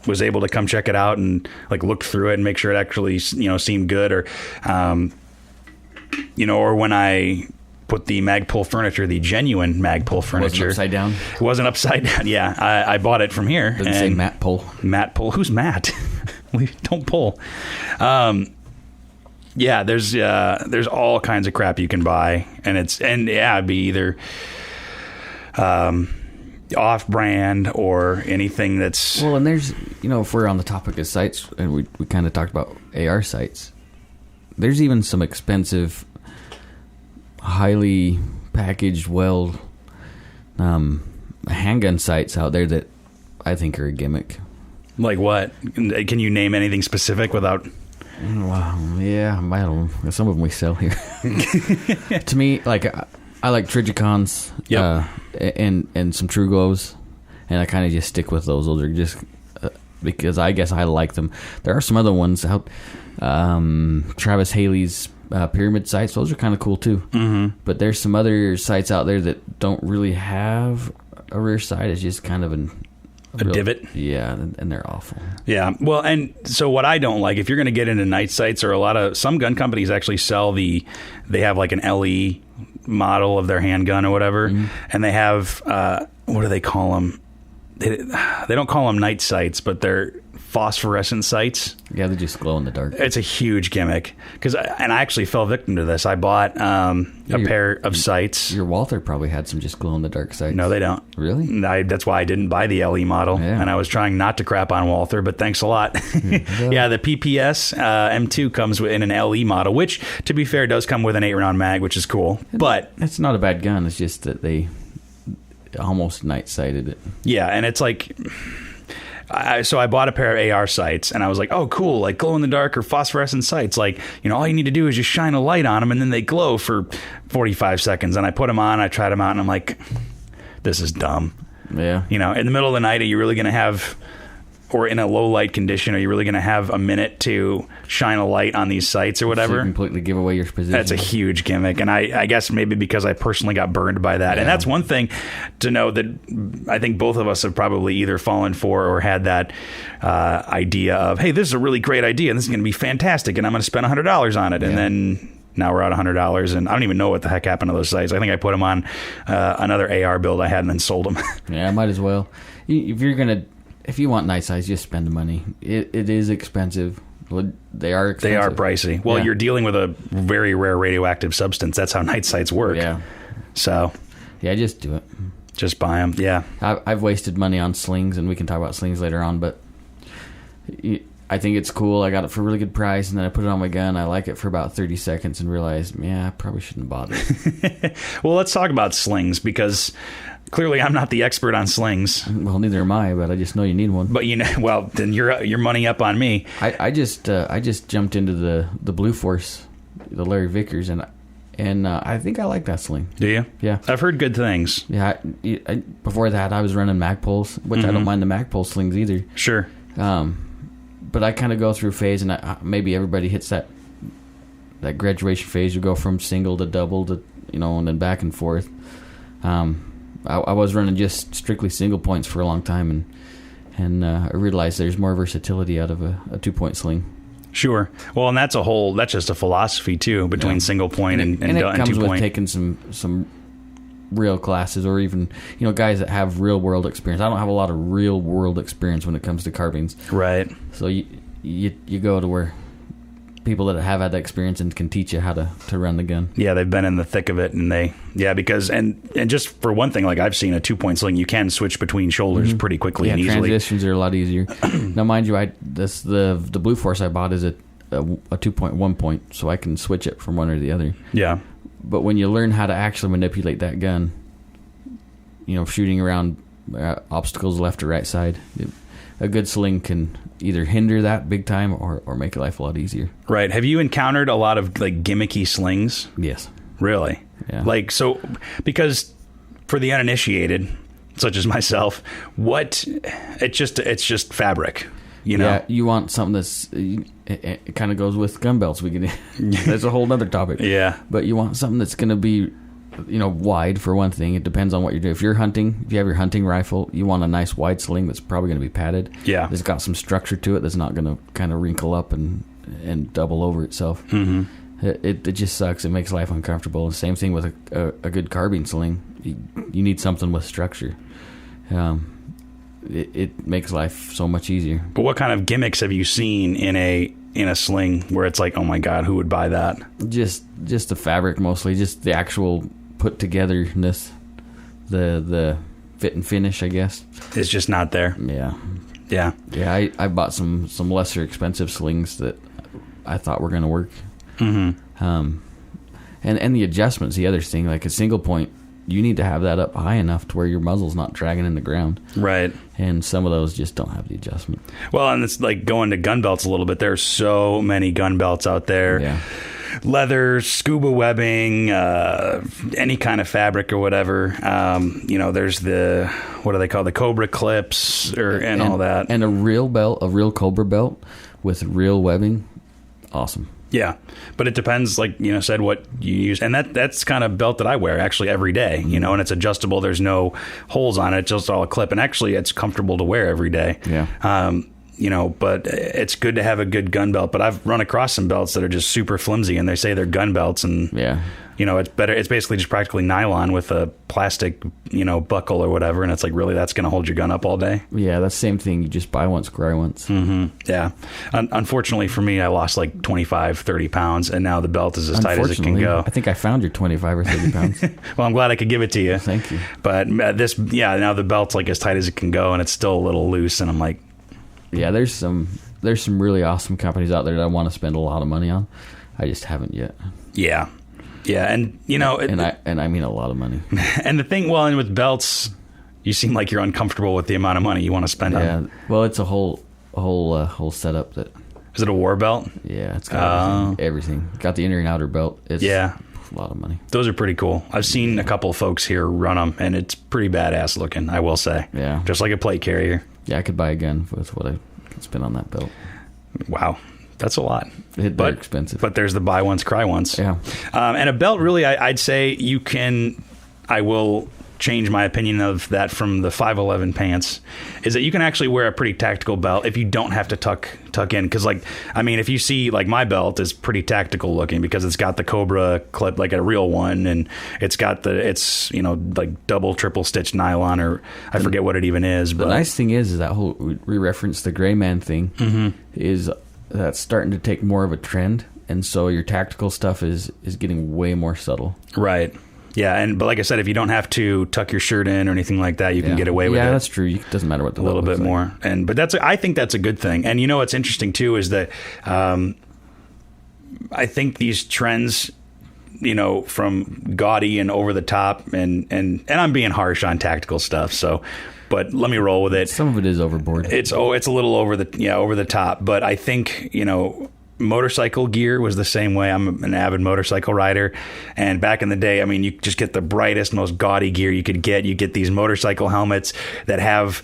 was able to come check it out and like look through it and make sure it actually, seemed good. Or, or when I put the Magpul furniture, the genuine Magpul furniture. It wasn't upside down? It wasn't upside down. Yeah, I bought it from here. Doesn't say Matt Pull. Matt Pull. Who's Matt? We don't pull. Yeah, there's all kinds of crap you can buy, and it'd be either off-brand or anything that's... Well, and there's, if we're on the topic of sites, and we kind of talked about AR sites, there's even some expensive, highly packaged, handgun sites out there that I think are a gimmick. Like what? Can you name anything specific without... Well, yeah, I don't know. Some of them we sell here. To me, like, I like Trigicons, and some True Glows, and I kind of just stick with those. Those are just because I guess I like them. There are some other ones out. Travis Haley's pyramid sites; those are kind of cool too. Mm-hmm. But there's some other sites out there that don't really have a rear sight. It's just kind of a divot. Yeah, and they're awful. Yeah. Well, and so what I don't like, if you're going to get into night sights, or some gun companies actually sell they have like an LE model of their handgun or whatever, and they have, what do they call them? They don't call them night sights, but they're phosphorescent sights. Yeah, they just glow in the dark. It's a huge gimmick. And I actually fell victim to this. I bought a pair of sights. Your Walther probably had some just glow in the dark sights. No, they don't. Really? That's why I didn't buy the LE model. Yeah. And I was trying not to crap on Walther, but thanks a lot. Yeah, the PPS M2 comes in an LE model, which, to be fair, does come with an 8-round mag, which is cool. But it's not a bad gun. It's just that they almost night sighted it. Yeah, and it's like... So I bought a pair of AR sights, and I was like, oh, cool, like glow-in-the-dark or phosphorescent sights. Like, all you need to do is just shine a light on them, and then they glow for 45 seconds. And I put them on, I tried them out, and I'm like, this is dumb. Yeah. In the middle of the night, are you really going to have... or in a low light condition, are you really going to have a minute to shine a light on these sights or whatever? So completely give away your position. That's a huge gimmick. And I guess maybe because I personally got burned by that. Yeah. And that's one thing to know that I think both of us have probably either fallen for or had that idea of, hey, this is a really great idea and this is going to be fantastic and I'm going to spend $100 on it. Yeah. And then now we're out $100 and I don't even know what the heck happened to those sights. I think I put them on another AR build I had and then sold them. Yeah, I might as well. If you want night sights, just spend the money. It is expensive. They are expensive. They are pricey. Well, You're dealing with a very rare radioactive substance. That's how night sights work. Yeah. So. Yeah, just do it. Just buy them. Yeah. I've wasted money on slings, and we can talk about slings later on, but I think it's cool. I got it for a really good price, and then I put it on my gun. I like it for about 30 seconds and realized, I probably shouldn't bother. Well, let's talk about slings, because clearly I'm not the expert on slings. Well, neither am I, but I just know you need one. But well, then you're money up on me. I just jumped into the Blue Force, the Larry Vickers, and I think I like that sling. Do you? Yeah. I've heard good things. Yeah. Before that, I was running Magpuls, which I don't mind the Magpul slings either. Sure. But I kind of go through a phase, and maybe everybody hits that graduation phase. You go from single to double to, and then back and forth. I was running just strictly single points for a long time, and I realized there's more versatility out of a 2-point sling. Sure. Well, and that's just a philosophy too, between single point and 2 point. And it comes with taking some real classes, or even guys that have real world experience. I don't have a lot of real world experience when it comes to carbines. Right. So you go to where people that have had that experience and can teach you how to run the gun. Yeah, they've been in the thick of it, and because just for one thing, like I've seen a 2-point sling, you can switch between shoulders pretty quickly and easily. Transitions are a lot easier. Now, mind you, the Blue Force I bought is a 2-point, 1-point, so I can switch it from one or the other. Yeah. But when you learn how to actually manipulate that gun, shooting around obstacles left or right side, a good sling can either hinder that big time or make life a lot easier. Right. Have you encountered a lot of like gimmicky slings? Yes. Really? Yeah. Because for the uninitiated, such as myself, it's just fabric. you know. Yeah, you want something that's it kind of goes with gun belts. We can that's a whole other topic. Yeah, but you want something that's going to be, wide for one thing. It depends on what you're doing. If you're hunting, if you have your hunting rifle, you want a nice wide sling that's probably going to be padded. Yeah, it's got some structure to it that's not going to kind of wrinkle up and double over itself. Mm-hmm. It just sucks. It makes life uncomfortable. And same thing with a good carbine sling. You need something with structure. It makes life so much easier. But what kind of gimmicks have you seen in a sling where it's like, oh my God, who would buy that? Just the fabric mostly, just the actual put togetherness, the fit and finish, I guess. It's just not there. Yeah. I bought some lesser expensive slings that I thought were going to work. Mm-hmm. And the adjustments, the other thing, like a single point, you need to have that up high enough to where your muzzle's not dragging in the ground. Right. And some of those just don't have the adjustment. Well, and it's like going to gun belts a little bit. There's so many gun belts out there. Yeah. Leather, scuba webbing, any kind of fabric or whatever. There's what do they call the Cobra clips and all that. And a real belt, a real Cobra belt with real webbing. Awesome. Yeah, but it depends, like said, what you use, and that's kind of belt that I wear actually every day. And it's adjustable. There's no holes on it; it's just all a clip, and actually, it's comfortable to wear every day. Yeah. But it's good to have a good gun belt. But I've run across some belts that are just super flimsy, and they say they're gun belts, and it's better. It's basically just practically nylon with a plastic, buckle or whatever, and it's like, really, that's going to hold your gun up all day. Yeah, that's the same thing. You just buy once, cry once. Mm-hmm. Yeah. Unfortunately for me, I lost like 25, 30 pounds, and now the belt is as tight as it can go. I think I found your 25 or 30 pounds. Well, I'm glad I could give it to you. Thank you. But now the belt's like as tight as it can go, and it's still a little loose, and I'm like, yeah, there's some really awesome companies out there that I want to spend a lot of money on. I just haven't yet. Yeah. Yeah, and I mean a lot of money. And the thing, and with belts, you seem like you're uncomfortable with the amount of money you want to spend on. Yeah, well, it's a whole setup. That is it a war belt? Yeah, it's got everything. Got the inner and outer belt. It's a lot of money. Those are pretty cool. I've seen a couple of folks here run them, and it's pretty badass looking, I will say. Yeah, just like a plate carrier. Yeah, I could buy a gun with what I can spend on that belt. Wow. That's a lot. They're expensive. But there's the buy once, cry once. Yeah. And a belt, really, I'd say I will change my opinion of that from the 511 pants, is that you can actually wear a pretty tactical belt if you don't have to tuck in. Because, if you see, my belt is pretty tactical looking because it's got the Cobra clip, like a real one, and it's got double, triple stitched nylon, or I forget what it even is. But the nice thing is that whole, we referenced the gray man thing, is that's starting to take more of a trend, and so your tactical stuff is getting way more subtle. Right. Yeah, but like I said, if you don't have to tuck your shirt in or anything like that, you can get away with it. Yeah, that's true. It doesn't matter what the a little bit more. But I think that's a good thing. And what's interesting too is that I think these trends, from gaudy and over the top, and I'm being harsh on tactical stuff, so. But let me roll with it. Some of it is overboard. It's a little over the top. But I think motorcycle gear was the same way. I'm an avid motorcycle rider, and back in the day, you just get the brightest, most gaudy gear you could get. You get these motorcycle helmets that have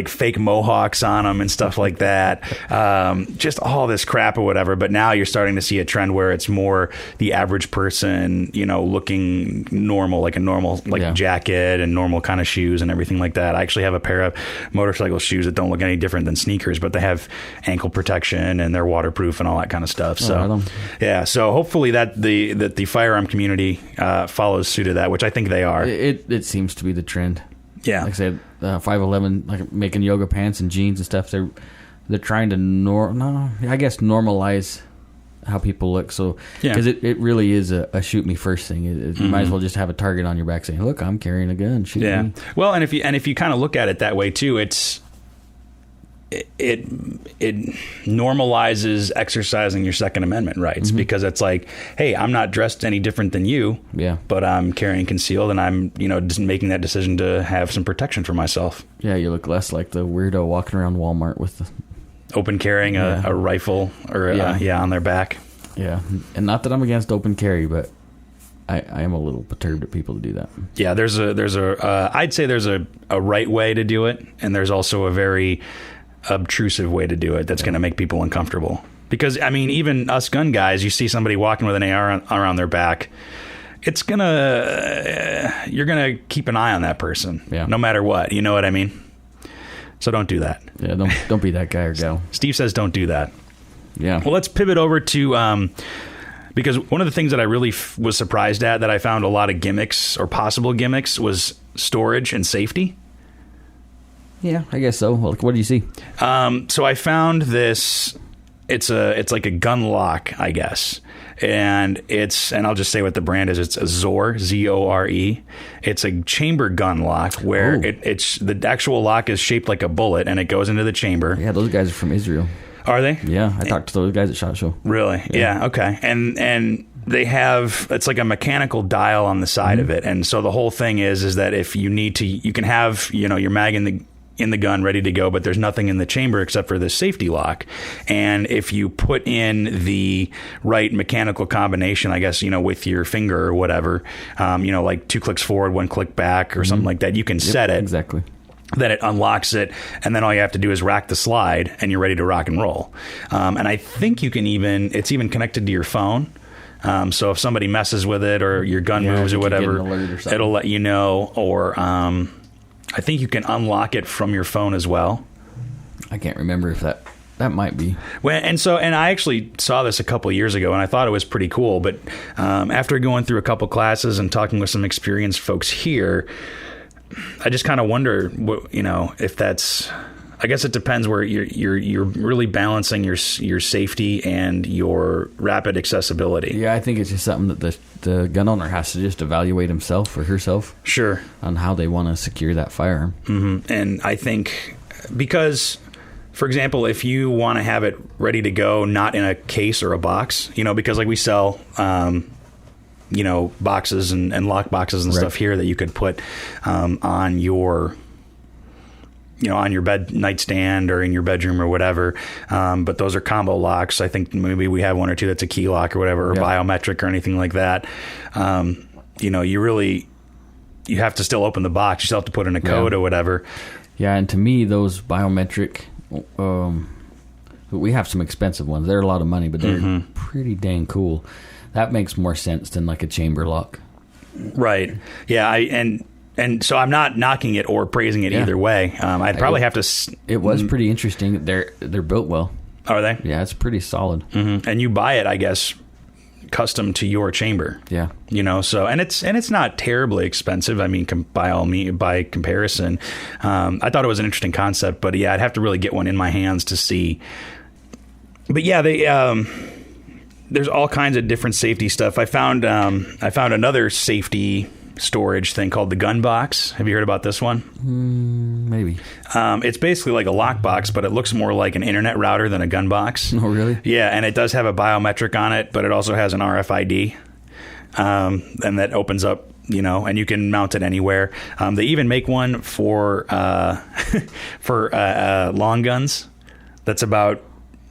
fake mohawks on them and stuff like that. Just all this crap or whatever. But now you're starting to see a trend where it's more the average person, looking normal, like a normal jacket and normal kind of shoes and everything like that. I actually have a pair of motorcycle shoes that don't look any different than sneakers, but they have ankle protection and they're waterproof and all that kind of stuff. So so hopefully that the firearm community follows suit of that, which I think they are. It seems to be the trend. Yeah, like I said, 511, making yoga pants and jeans and stuff. They're trying to normalize how people look. So because it really is a shoot me first thing. You might as well just have a target on your back saying, "Look, I'm carrying a gun. Shoot me." Well, and if you kind of look at it that way too, it normalizes exercising your Second Amendment rights, because it's like, hey, I'm not dressed any different than you, but I'm carrying concealed, and I'm just making that decision to have some protection for myself. Yeah, you look less like the weirdo walking around Walmart with the open carrying a rifle or on their back. Yeah, and not that I'm against open carry, but I am a little perturbed at people to do that. Yeah, I'd say there's a right way to do it, and there's also a very obtrusive way to do it that's going to make people uncomfortable. Because, I mean, even us gun guys, you see somebody walking with an AR around their back, you're going to keep an eye on that person, no matter what. You know what I mean? So don't do that. Yeah, don't be that guy or gal. Steve says don't do that. Yeah. Well, let's pivot over to... because one of the things that I really was surprised at, that I found a lot of gimmicks or possible gimmicks, was storage and safety. Yeah, I guess so. Well, what do you see? So I found this. It's like a gun lock, I guess, and I'll just say what the brand is. It's a Zore, Z-O-R-E. It's a chamber gun lock where it's the actual lock is shaped like a bullet and it goes into the chamber. Yeah, those guys are from Israel. Are they? Yeah, I talked to those guys at SHOT Show. Really? Yeah. Okay. And they have, it's like a mechanical dial on the side of it, and so the whole thing is that if you need to, you can have your mag in the gun ready to go, but there's nothing in the chamber except for the safety lock. And if you put in the right mechanical combination, I guess, with your finger or whatever, like 2 clicks forward, 1 click back or something like that, you can set it. Exactly. Then it unlocks it, and then all you have to do is rack the slide, and you're ready to rock and roll. And I think it's even connected to your phone. So if somebody messes with it or your gun moves or whatever, it'll let you know. Or I think you can unlock it from your phone as well. I can't remember if that might be. Well, and I actually saw this a couple of years ago, and I thought it was pretty cool. But after going through a couple classes and talking with some experienced folks here, I just kind of wonder, if that's. I guess it depends where you're really balancing your safety and your rapid accessibility. Yeah, I think it's just something that the gun owner has to just evaluate himself or herself. Sure. On how they want to secure that firearm. Mm-hmm. And I think because, for example, if you want to have it ready to go, not in a case or a box, because like we sell. Boxes and lock boxes and stuff here that you could put on your bed nightstand or in your bedroom or whatever. But those are combo locks. I think maybe we have one or two that's a key lock or whatever, or biometric or anything like that. You have to still open the box. You still have to put in a code or whatever. Yeah, and to me, those biometric, we have some expensive ones. They're a lot of money, but they're pretty dang cool. That makes more sense than like a chamber lock. Right. Yeah. And so I'm not knocking it or praising it either way. I'd probably have to. It was pretty interesting. They're built well. Are they? Yeah, it's pretty solid. Mm-hmm. And you buy it, I guess, custom to your chamber. Yeah. So and it's not terribly expensive. I mean, by comparison, I thought it was an interesting concept. But yeah, I'd have to really get one in my hands to see. But yeah, they. There's all kinds of different safety stuff. I found another safety storage thing called the gun box. Have you heard about this one? Maybe. It's basically like a lock box, but it looks more like an internet router than a gun box. Oh, really? Yeah, and it does have a biometric on it, but it also has an RFID, and that opens up. And you can mount it anywhere. They even make one for long guns. That's about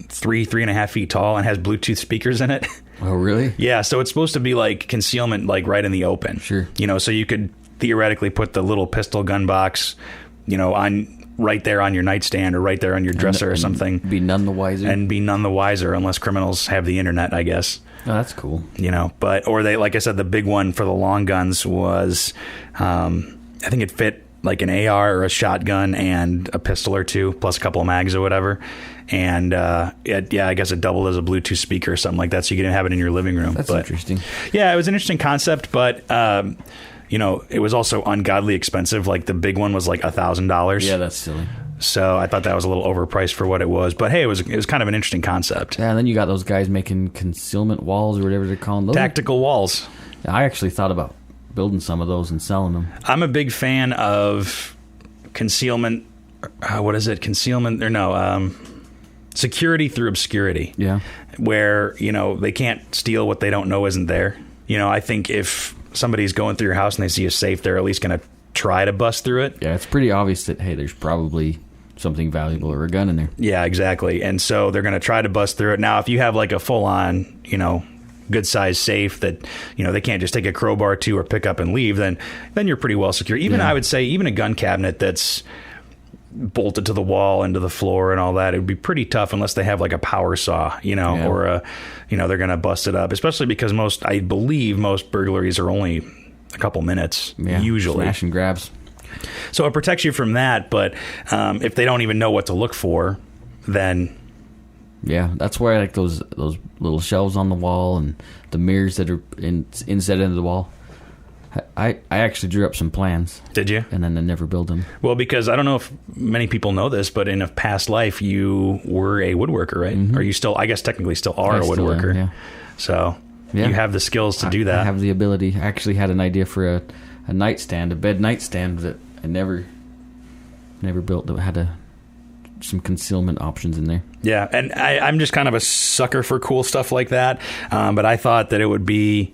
3.5 feet tall and has Bluetooth speakers in it. Oh, really? Yeah, so it's supposed to be like concealment, like right in the open. Sure. So you could theoretically put the little pistol gun box, on right there on your nightstand or right there on your dresser or something. Be none the wiser. And be none the wiser unless criminals have the internet, I guess. Oh, that's cool. Or they, like I said, the big one for the long guns was, I think it fit like an AR or a shotgun and a pistol or two, plus a couple of mags or whatever. And I guess it doubled as a Bluetooth speaker or something like that, so you can have it in your living room. That's interesting. Yeah, it was an interesting concept, but it was also ungodly expensive. Like the big one was like $1,000. Yeah, that's silly. So I thought that was a little overpriced for what it was. But hey, it was kind of an interesting concept. Yeah, and then you got those guys making concealment walls or whatever they're calling those. Tactical walls. I actually thought about building some of those and selling them. I'm a big fan of concealment. What is it? Concealment or no? Security through obscurity. Yeah. Where, they can't steal what they don't know isn't there. I think if somebody's going through your house and they see a safe, they're at least going to try to bust through it. Yeah, it's pretty obvious that, hey, there's probably something valuable or a gun in there. Yeah, exactly. And so they're going to try to bust through it. Now, if you have like a full-on, good size safe that, they can't just take a crowbar to or pick up and leave, then you're pretty well secure. Even I would say even a gun cabinet that's bolted to the wall, into the floor and all that. It would be pretty tough unless they have like a power saw, or they're going to bust it up, especially because I believe most burglaries are only a couple minutes, usually. Smash and grabs. So it protects you from that, but if they don't even know what to look for, then... Yeah, that's why I like those little shelves on the wall and the mirrors that are inset into the wall. I actually drew up some plans. Did you? And then I never built them. Well, because I don't know if many people know this, but in a past life, you were a woodworker, right? Mm-hmm. Or you still, I guess technically still are a woodworker. Yeah. So you have the skills to do that. I have the ability. I actually had an idea for a nightstand, a bed nightstand that I never built, that had some concealment options in there. Yeah, and I'm just kind of a sucker for cool stuff like that. But I thought that it would be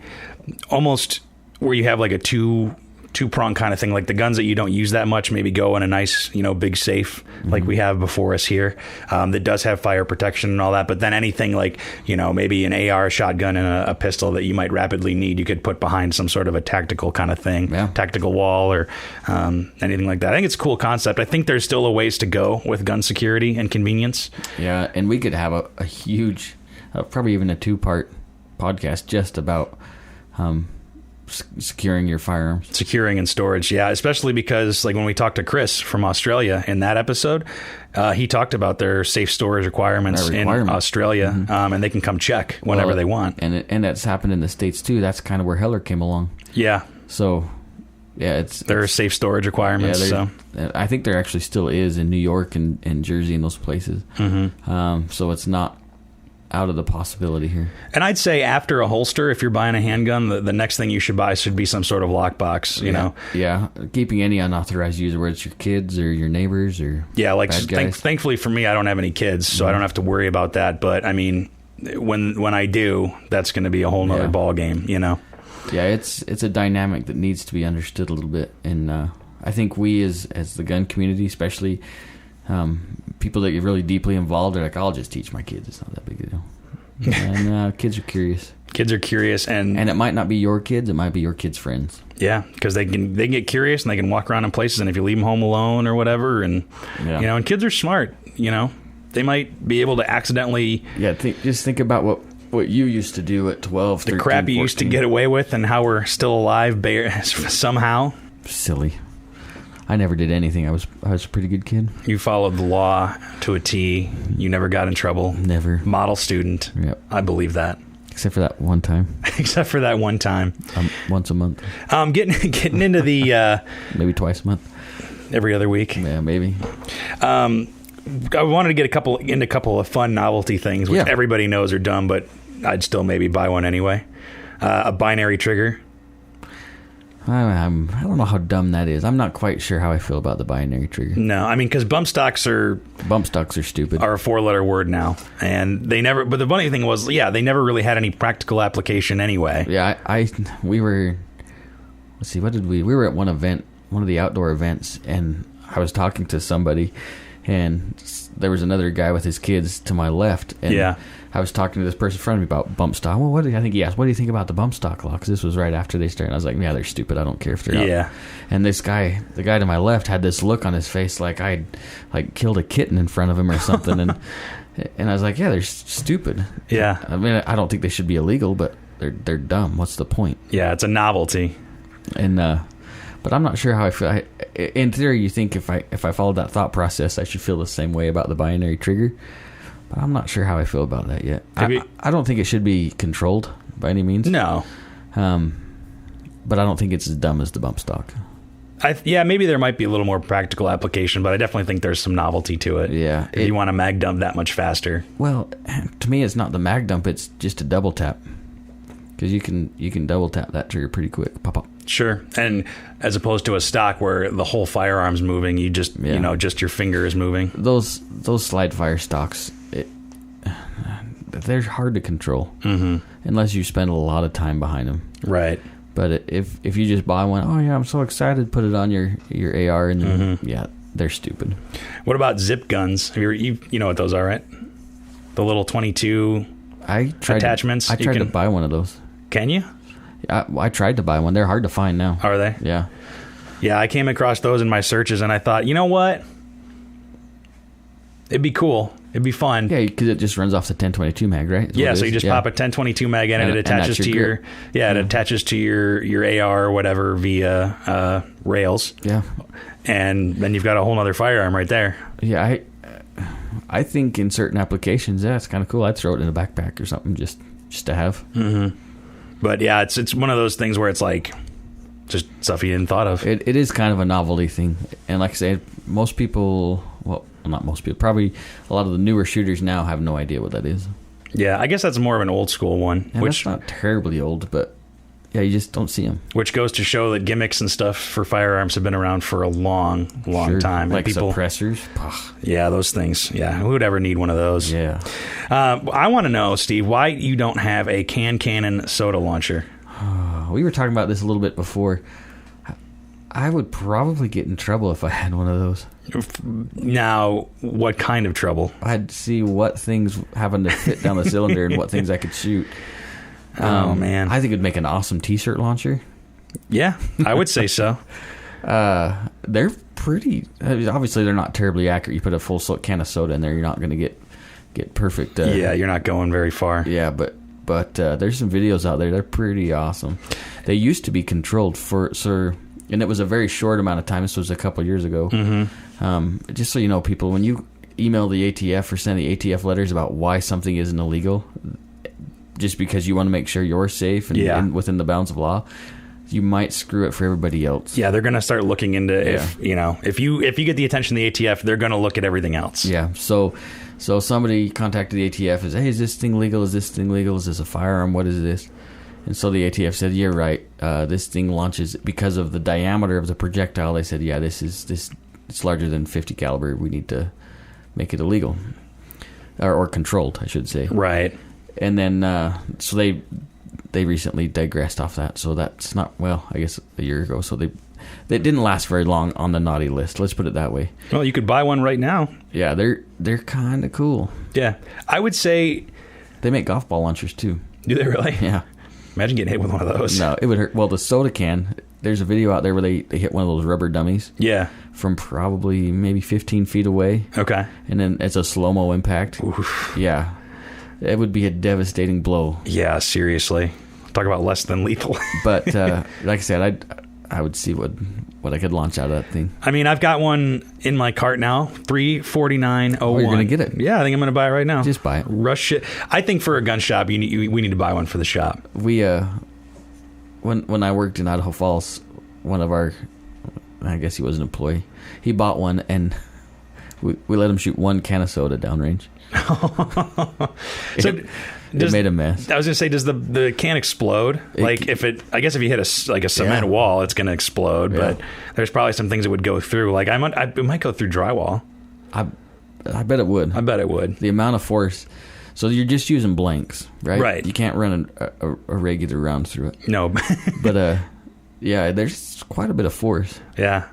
almost where you have like a two-prong kind of thing, like the guns that you don't use that much maybe go in a nice, big safe like we have before us here, that does have fire protection and all that. But then anything like, maybe an AR, shotgun, and a pistol that you might rapidly need, you could put behind some sort of a tactical kind of thing, tactical wall or anything like that. I think it's a cool concept. I think there's still a ways to go with gun security and convenience. Yeah, and we could have a huge, probably even a 2-part podcast just about... securing your firearms. Securing and storage, yeah. Especially because, like, when we talked to Chris from Australia in that episode, he talked about their safe storage requirements in Australia, and they can come check whenever they want. And that's happened in the States, too. That's kind of where Heller came along. Yeah. So, yeah, there are safe storage requirements. Yeah, I think there actually still is in New York and Jersey and those places. Mm-hmm. So it's not out of the possibility here. And I'd say after a holster, if you're buying a handgun, the next thing you should buy should be some sort of lockbox, you know? Yeah, keeping any unauthorized user, whether it's your kids or your neighbors or like bad guys. Thankfully for me, I don't have any kids, so I don't have to worry about that. But I mean, when I do, that's going to be a whole nother ball game, Yeah, it's a dynamic that needs to be understood a little bit. And I think we as the gun community, especially... people that get really deeply involved are like, I'll just teach my kids. It's not that big a deal. And kids are curious. Kids are curious, and it might not be your kids. It might be your kids' friends. Yeah, because they get curious and they can walk around in places. And if you leave them home alone or whatever, and and kids are smart. They might be able to accidentally. Yeah, just think about what you used to do at 12, 13, the crap you 14. used to get away with, and how we're still alive somehow. Silly. I never did anything. I was a pretty good kid. You followed the law to a T. You never got in trouble. Never. Model student. Yep. I believe that. Except for that one time. Except for that one time. Once a month. Getting into the... maybe twice a month. Every other week. Yeah, maybe. I wanted to get a couple of fun novelty things, which everybody knows are dumb, but I'd still maybe buy one anyway. A binary trigger. I don't know how dumb that is. I'm not quite sure how I feel about the binary trigger. No, I mean, because bump stocks are stupid. Are a 4-letter word now, and they never. But the funny thing was, they never really had any practical application anyway. Yeah, we were. Let's see, what did we? We were at one event, one of the outdoor events, and I was talking to somebody, and there was another guy with his kids to my left, and I was talking to this person in front of me about bump stock. Well, I think he asked, what do you think about the bump stock law? Because this was right after they started. I was like, yeah, they're stupid. I don't care if they're out. And this guy, the guy to my left, had this look on his face like I'd killed a kitten in front of him or something. and I was like, yeah, they're stupid. Yeah. I mean, I don't think they should be illegal, but they're dumb. What's the point? Yeah, it's a novelty. And but I'm not sure how I feel. In theory, you think if I followed that thought process, I should feel the same way about the binary trigger. But I'm not sure how I feel about that yet. I don't think it should be controlled by any means. No. But I don't think it's as dumb as the bump stock. Maybe there might be a little more practical application, but I definitely think there's some novelty to it. Yeah. If you want to mag dump that much faster. Well, to me, it's not the mag dump. It's just a double tap. Because you can double tap that trigger pretty quick. Pop up. Sure. And as opposed to a stock where the whole firearm's moving, you just just your finger is moving. Those slide fire stocks, they're hard to control unless you spend a lot of time behind them. Right. But if you just buy one, oh yeah, I'm so excited, put it on your AR, and then, they're stupid. What about zip guns? You know what those are, right? The little 22 attachments. I tried to buy one of those. Can you? I tried to buy one. They're hard to find now. Are they? Yeah. Yeah, I came across those in my searches, and I thought, you know what? It'd be cool. It'd be fun. Yeah, because it just runs off the 1022 mag, right? Yeah, so you just pop a 1022 mag in, and it attaches to your it attaches to your AR or whatever via rails. Yeah, and then you've got a whole other firearm right there. Yeah, I think in certain applications, it's kind of cool. I'd throw it in a backpack or something just to have. Mm-hmm. But yeah, it's one of those things where it's like just stuff you didn't thought of. It is kind of a novelty thing, and like I said, most people, well, not most people, probably a lot of the newer shooters now have no idea what that is. Yeah, I guess that's more of an old school one. And which that's not terribly old, but yeah, you just don't see them. Which goes to show that gimmicks and stuff for firearms have been around for a long time. Like and people, suppressors. Yeah, those things. Yeah, who would ever need one of those? Yeah. I want to know, Steve, why you don't have a cannon soda launcher. We were talking about this a little bit before. I would probably get in trouble if I had one of those. Now, what kind of trouble? I'd see what things having to fit down the cylinder and what things I could shoot. Oh, man. I think it'd make an awesome t-shirt launcher. Yeah, I would say so. They're pretty... Obviously, they're not terribly accurate. You put a full can of soda in there, you're not going to get perfect... yeah, you're not going very far. Yeah, but there's some videos out there. They're pretty awesome. They used to be controlled and it was a very short amount of time. This was a couple years ago. Mm-hmm. Just so you know, people, when you email the ATF or send the ATF letters about why something isn't illegal, just because you want to make sure you're safe and within the bounds of law, you might screw it for everybody else. Yeah, they're going to start looking into if you get the attention of the ATF, they're going to look at everything else. Yeah, so somebody contacted the ATF and said, hey, is this thing legal? Is this thing legal? Is this a firearm? What is this? And so the ATF said, you're right. This thing launches because of the diameter of the projectile. They said, yeah, it's larger than 50 caliber. We need to make it illegal or controlled, I should say. Right. And then so they recently digressed off that. So that's not, well, I guess a year ago. So they didn't last very long on the naughty list. Let's put it that way. Well, you could buy one right now. Yeah, they're kind of cool. Yeah, I would say they make golf ball launchers too. Do they really? Yeah. Imagine getting hit with one of those. No, it would hurt. Well, the soda can, there's a video out there where they hit one of those rubber dummies. Yeah. From probably maybe 15 feet away. Okay. And then it's a slow-mo impact. Oof. Yeah. It would be a devastating blow. Yeah, seriously. Talk about less than lethal. But like I said, I would see what I could launch out of that thing. I mean, I've got one in my cart now, $349.01. Oh, you're going to get it? Yeah, I think I'm going to buy it right now. Just buy it. Rush it. I think for a gun shop, we need to buy one for the shop. We when I worked in Idaho Falls, one of our, I guess he was an employee, he bought one, and we let him shoot one can of soda downrange. It made a mess. I was going to say, does the can explode? I guess if you hit a cement wall, it's going to explode. Yeah. But there's probably some things that would go through. Like it might go through drywall. I bet it would. I bet it would. The amount of force. So you're just using blanks, right? Right. You can't run a regular round through it. No. But yeah, there's quite a bit of force. Yeah,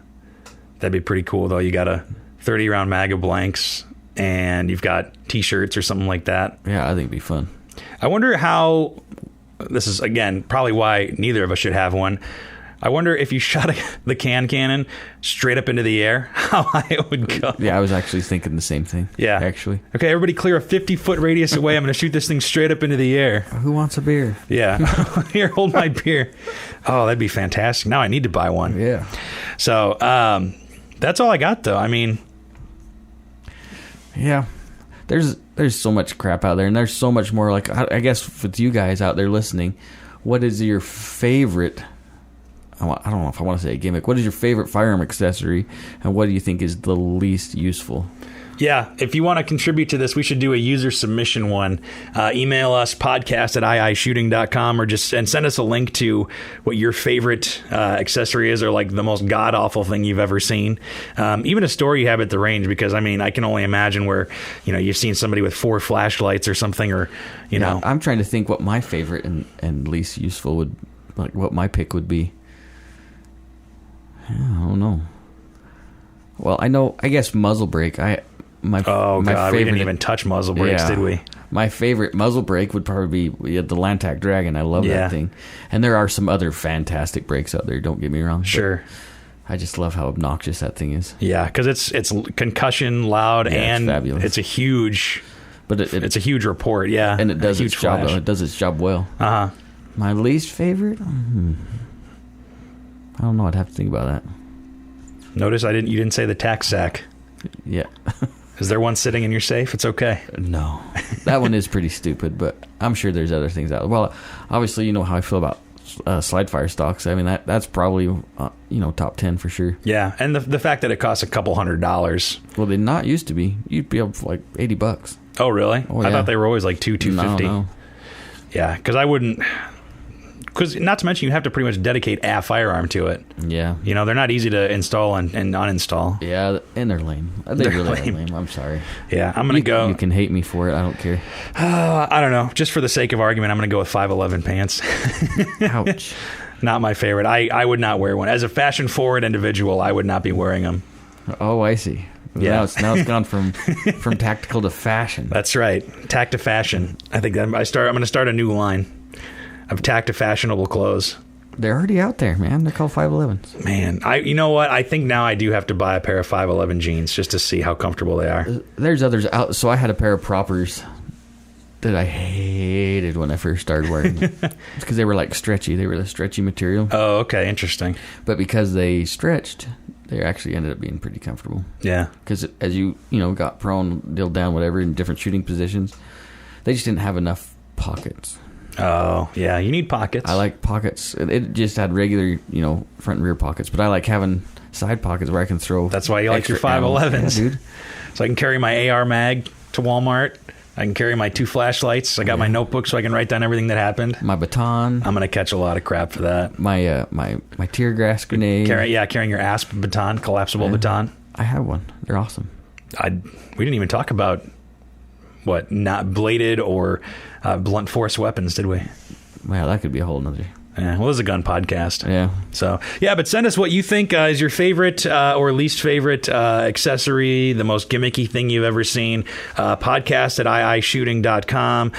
that'd be pretty cool though. You got a 30 round mag of blanks, and you've got T-shirts or something like that. Yeah, I think it'd be fun. I wonder how, this is, again, probably why neither of us should have one. I wonder if you shot the cannon straight up into the air, how high it would go. Yeah, I was actually thinking the same thing. Yeah. Actually. Okay, everybody clear a 50-foot radius away. I'm going to shoot this thing straight up into the air. Who wants a beer? Yeah. Here, hold my beer. Oh, that'd be fantastic. Now I need to buy one. Yeah. So, that's all I got, though. I mean. Yeah. There's so much crap out there, and there's so much more. Like, I guess with you guys out there listening, what is your favorite, I don't know if I want to say a gimmick, what is your favorite firearm accessory, and what do you think is the least useful? Yeah, if you want to contribute to this, we should do a user submission one. Email us, podcast@iishooting.com, or and send us a link to what your favorite accessory is, or like the most god-awful thing you've ever seen. Even a story you have at the range, because, I mean, I can only imagine where, you've seen somebody with 4 flashlights or something, or, know. I'm trying to think what my favorite and least useful would, like what my pick would be. I don't know. Well, I guess muzzle brake. My favorite, we didn't even touch muzzle brakes, did we? My favorite muzzle brake would probably be the Lantac Dragon. I love that thing. And there are some other fantastic brakes out there, don't get me wrong. Sure. I just love how obnoxious that thing is. Yeah, because it's concussion, loud, and it's fabulous. It's a huge, it's a huge report. Yeah, and it does its job. It does its job well. My least favorite. I don't know. I'd have to think about that. Notice you didn't say the tack sack. Yeah. Is there one sitting in your safe? It's okay. No, that one is pretty stupid, but I'm sure there's other things out there. Well, obviously, you know how I feel about slide fire stocks. I mean, that's probably top 10 for sure. Yeah, and the fact that it costs $200. Well, they not used to be. You'd be up for like $80. Oh, really? Oh, yeah. I thought they were always like $250. No. Yeah, because I wouldn't. Because not to mention, you have to pretty much dedicate a firearm to it. Yeah. You know, they're not easy to install and uninstall. Yeah, and they're lame. They really are lame. I'm sorry. Yeah, I'm going to go. You can hate me for it. I don't care. I don't know. Just for the sake of argument, I'm going to go with 511 pants. Ouch. Not my favorite. I would not wear one. As a fashion-forward individual, I would not be wearing them. Oh, I see. Yeah. Now it's gone from tactical to fashion. That's right. Tack to fashion. I think I'm going to start a new line of tack to fashionable clothes. They're already out there, man. They're called 511s. Man, you know what? I think now I do have to buy a pair of 511 jeans just to see how comfortable they are. There's others out. So I had a pair of proppers that I hated when I first started wearing them. It's because they were like stretchy. They were the stretchy material. Oh, okay. Interesting. But because they stretched, they actually ended up being pretty comfortable. Yeah. Because as you got prone, dialed down, whatever, in different shooting positions, they just didn't have enough pockets. Oh, yeah. You need pockets. I like pockets. It just had regular, front and rear pockets. But I like having side pockets where I can throw. That's why you like your 511s. Yeah, dude. So I can carry my AR mag to Walmart. I can carry my 2 flashlights. I got my notebook so I can write down everything that happened. My baton. I'm going to catch a lot of crap for that. My my tear gas grenade. Carrying your ASP baton, collapsible baton. I have one. They're awesome. We didn't even talk about not bladed or blunt force weapons, did we? Well, that could be a whole nother. Yeah, well, this is a gun podcast. Yeah. So, yeah, but send us what you think is your favorite or least favorite accessory, the most gimmicky thing you've ever seen. Podcast at iishooting.com.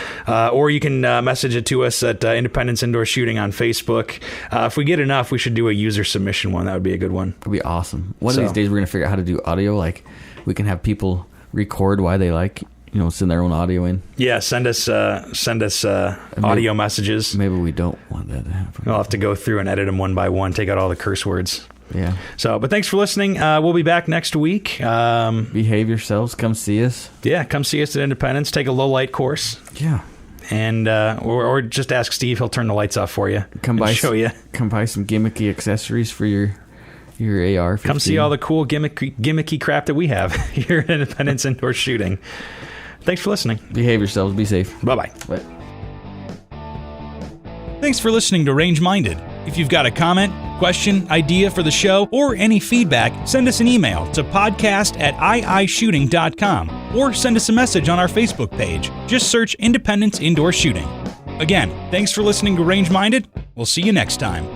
Or you can message it to us at Independence Indoor Shooting on Facebook. If we get enough, we should do a user submission one. That would be a good one. That'd be awesome. One of these days, we're going to figure out how to do audio. Like, we can have people record why they like, send their own audio in. Yeah, send us audio messages. Maybe we don't want that to happen. We'll have to go through and edit them one by one, take out all the curse words. Yeah. So, but thanks for listening. We'll be back next week. Behave yourselves. Come see us. Yeah, come see us at Independence. Take a low light course. Yeah. And or just ask Steve. He'll turn the lights off for you. Come by. Show you. Come buy some gimmicky accessories for your AR-15. Come see all the cool gimmicky crap that we have here at Independence Indoor Shooting. Thanks for listening. Behave yourselves. Be safe. Bye-bye. Bye. Thanks for listening to Range Minded. If you've got a comment, question, idea for the show, or any feedback, send us an email to podcast@iishooting.com or send us a message on our Facebook page. Just search Independence Indoor Shooting. Again, thanks for listening to Range Minded. We'll see you next time.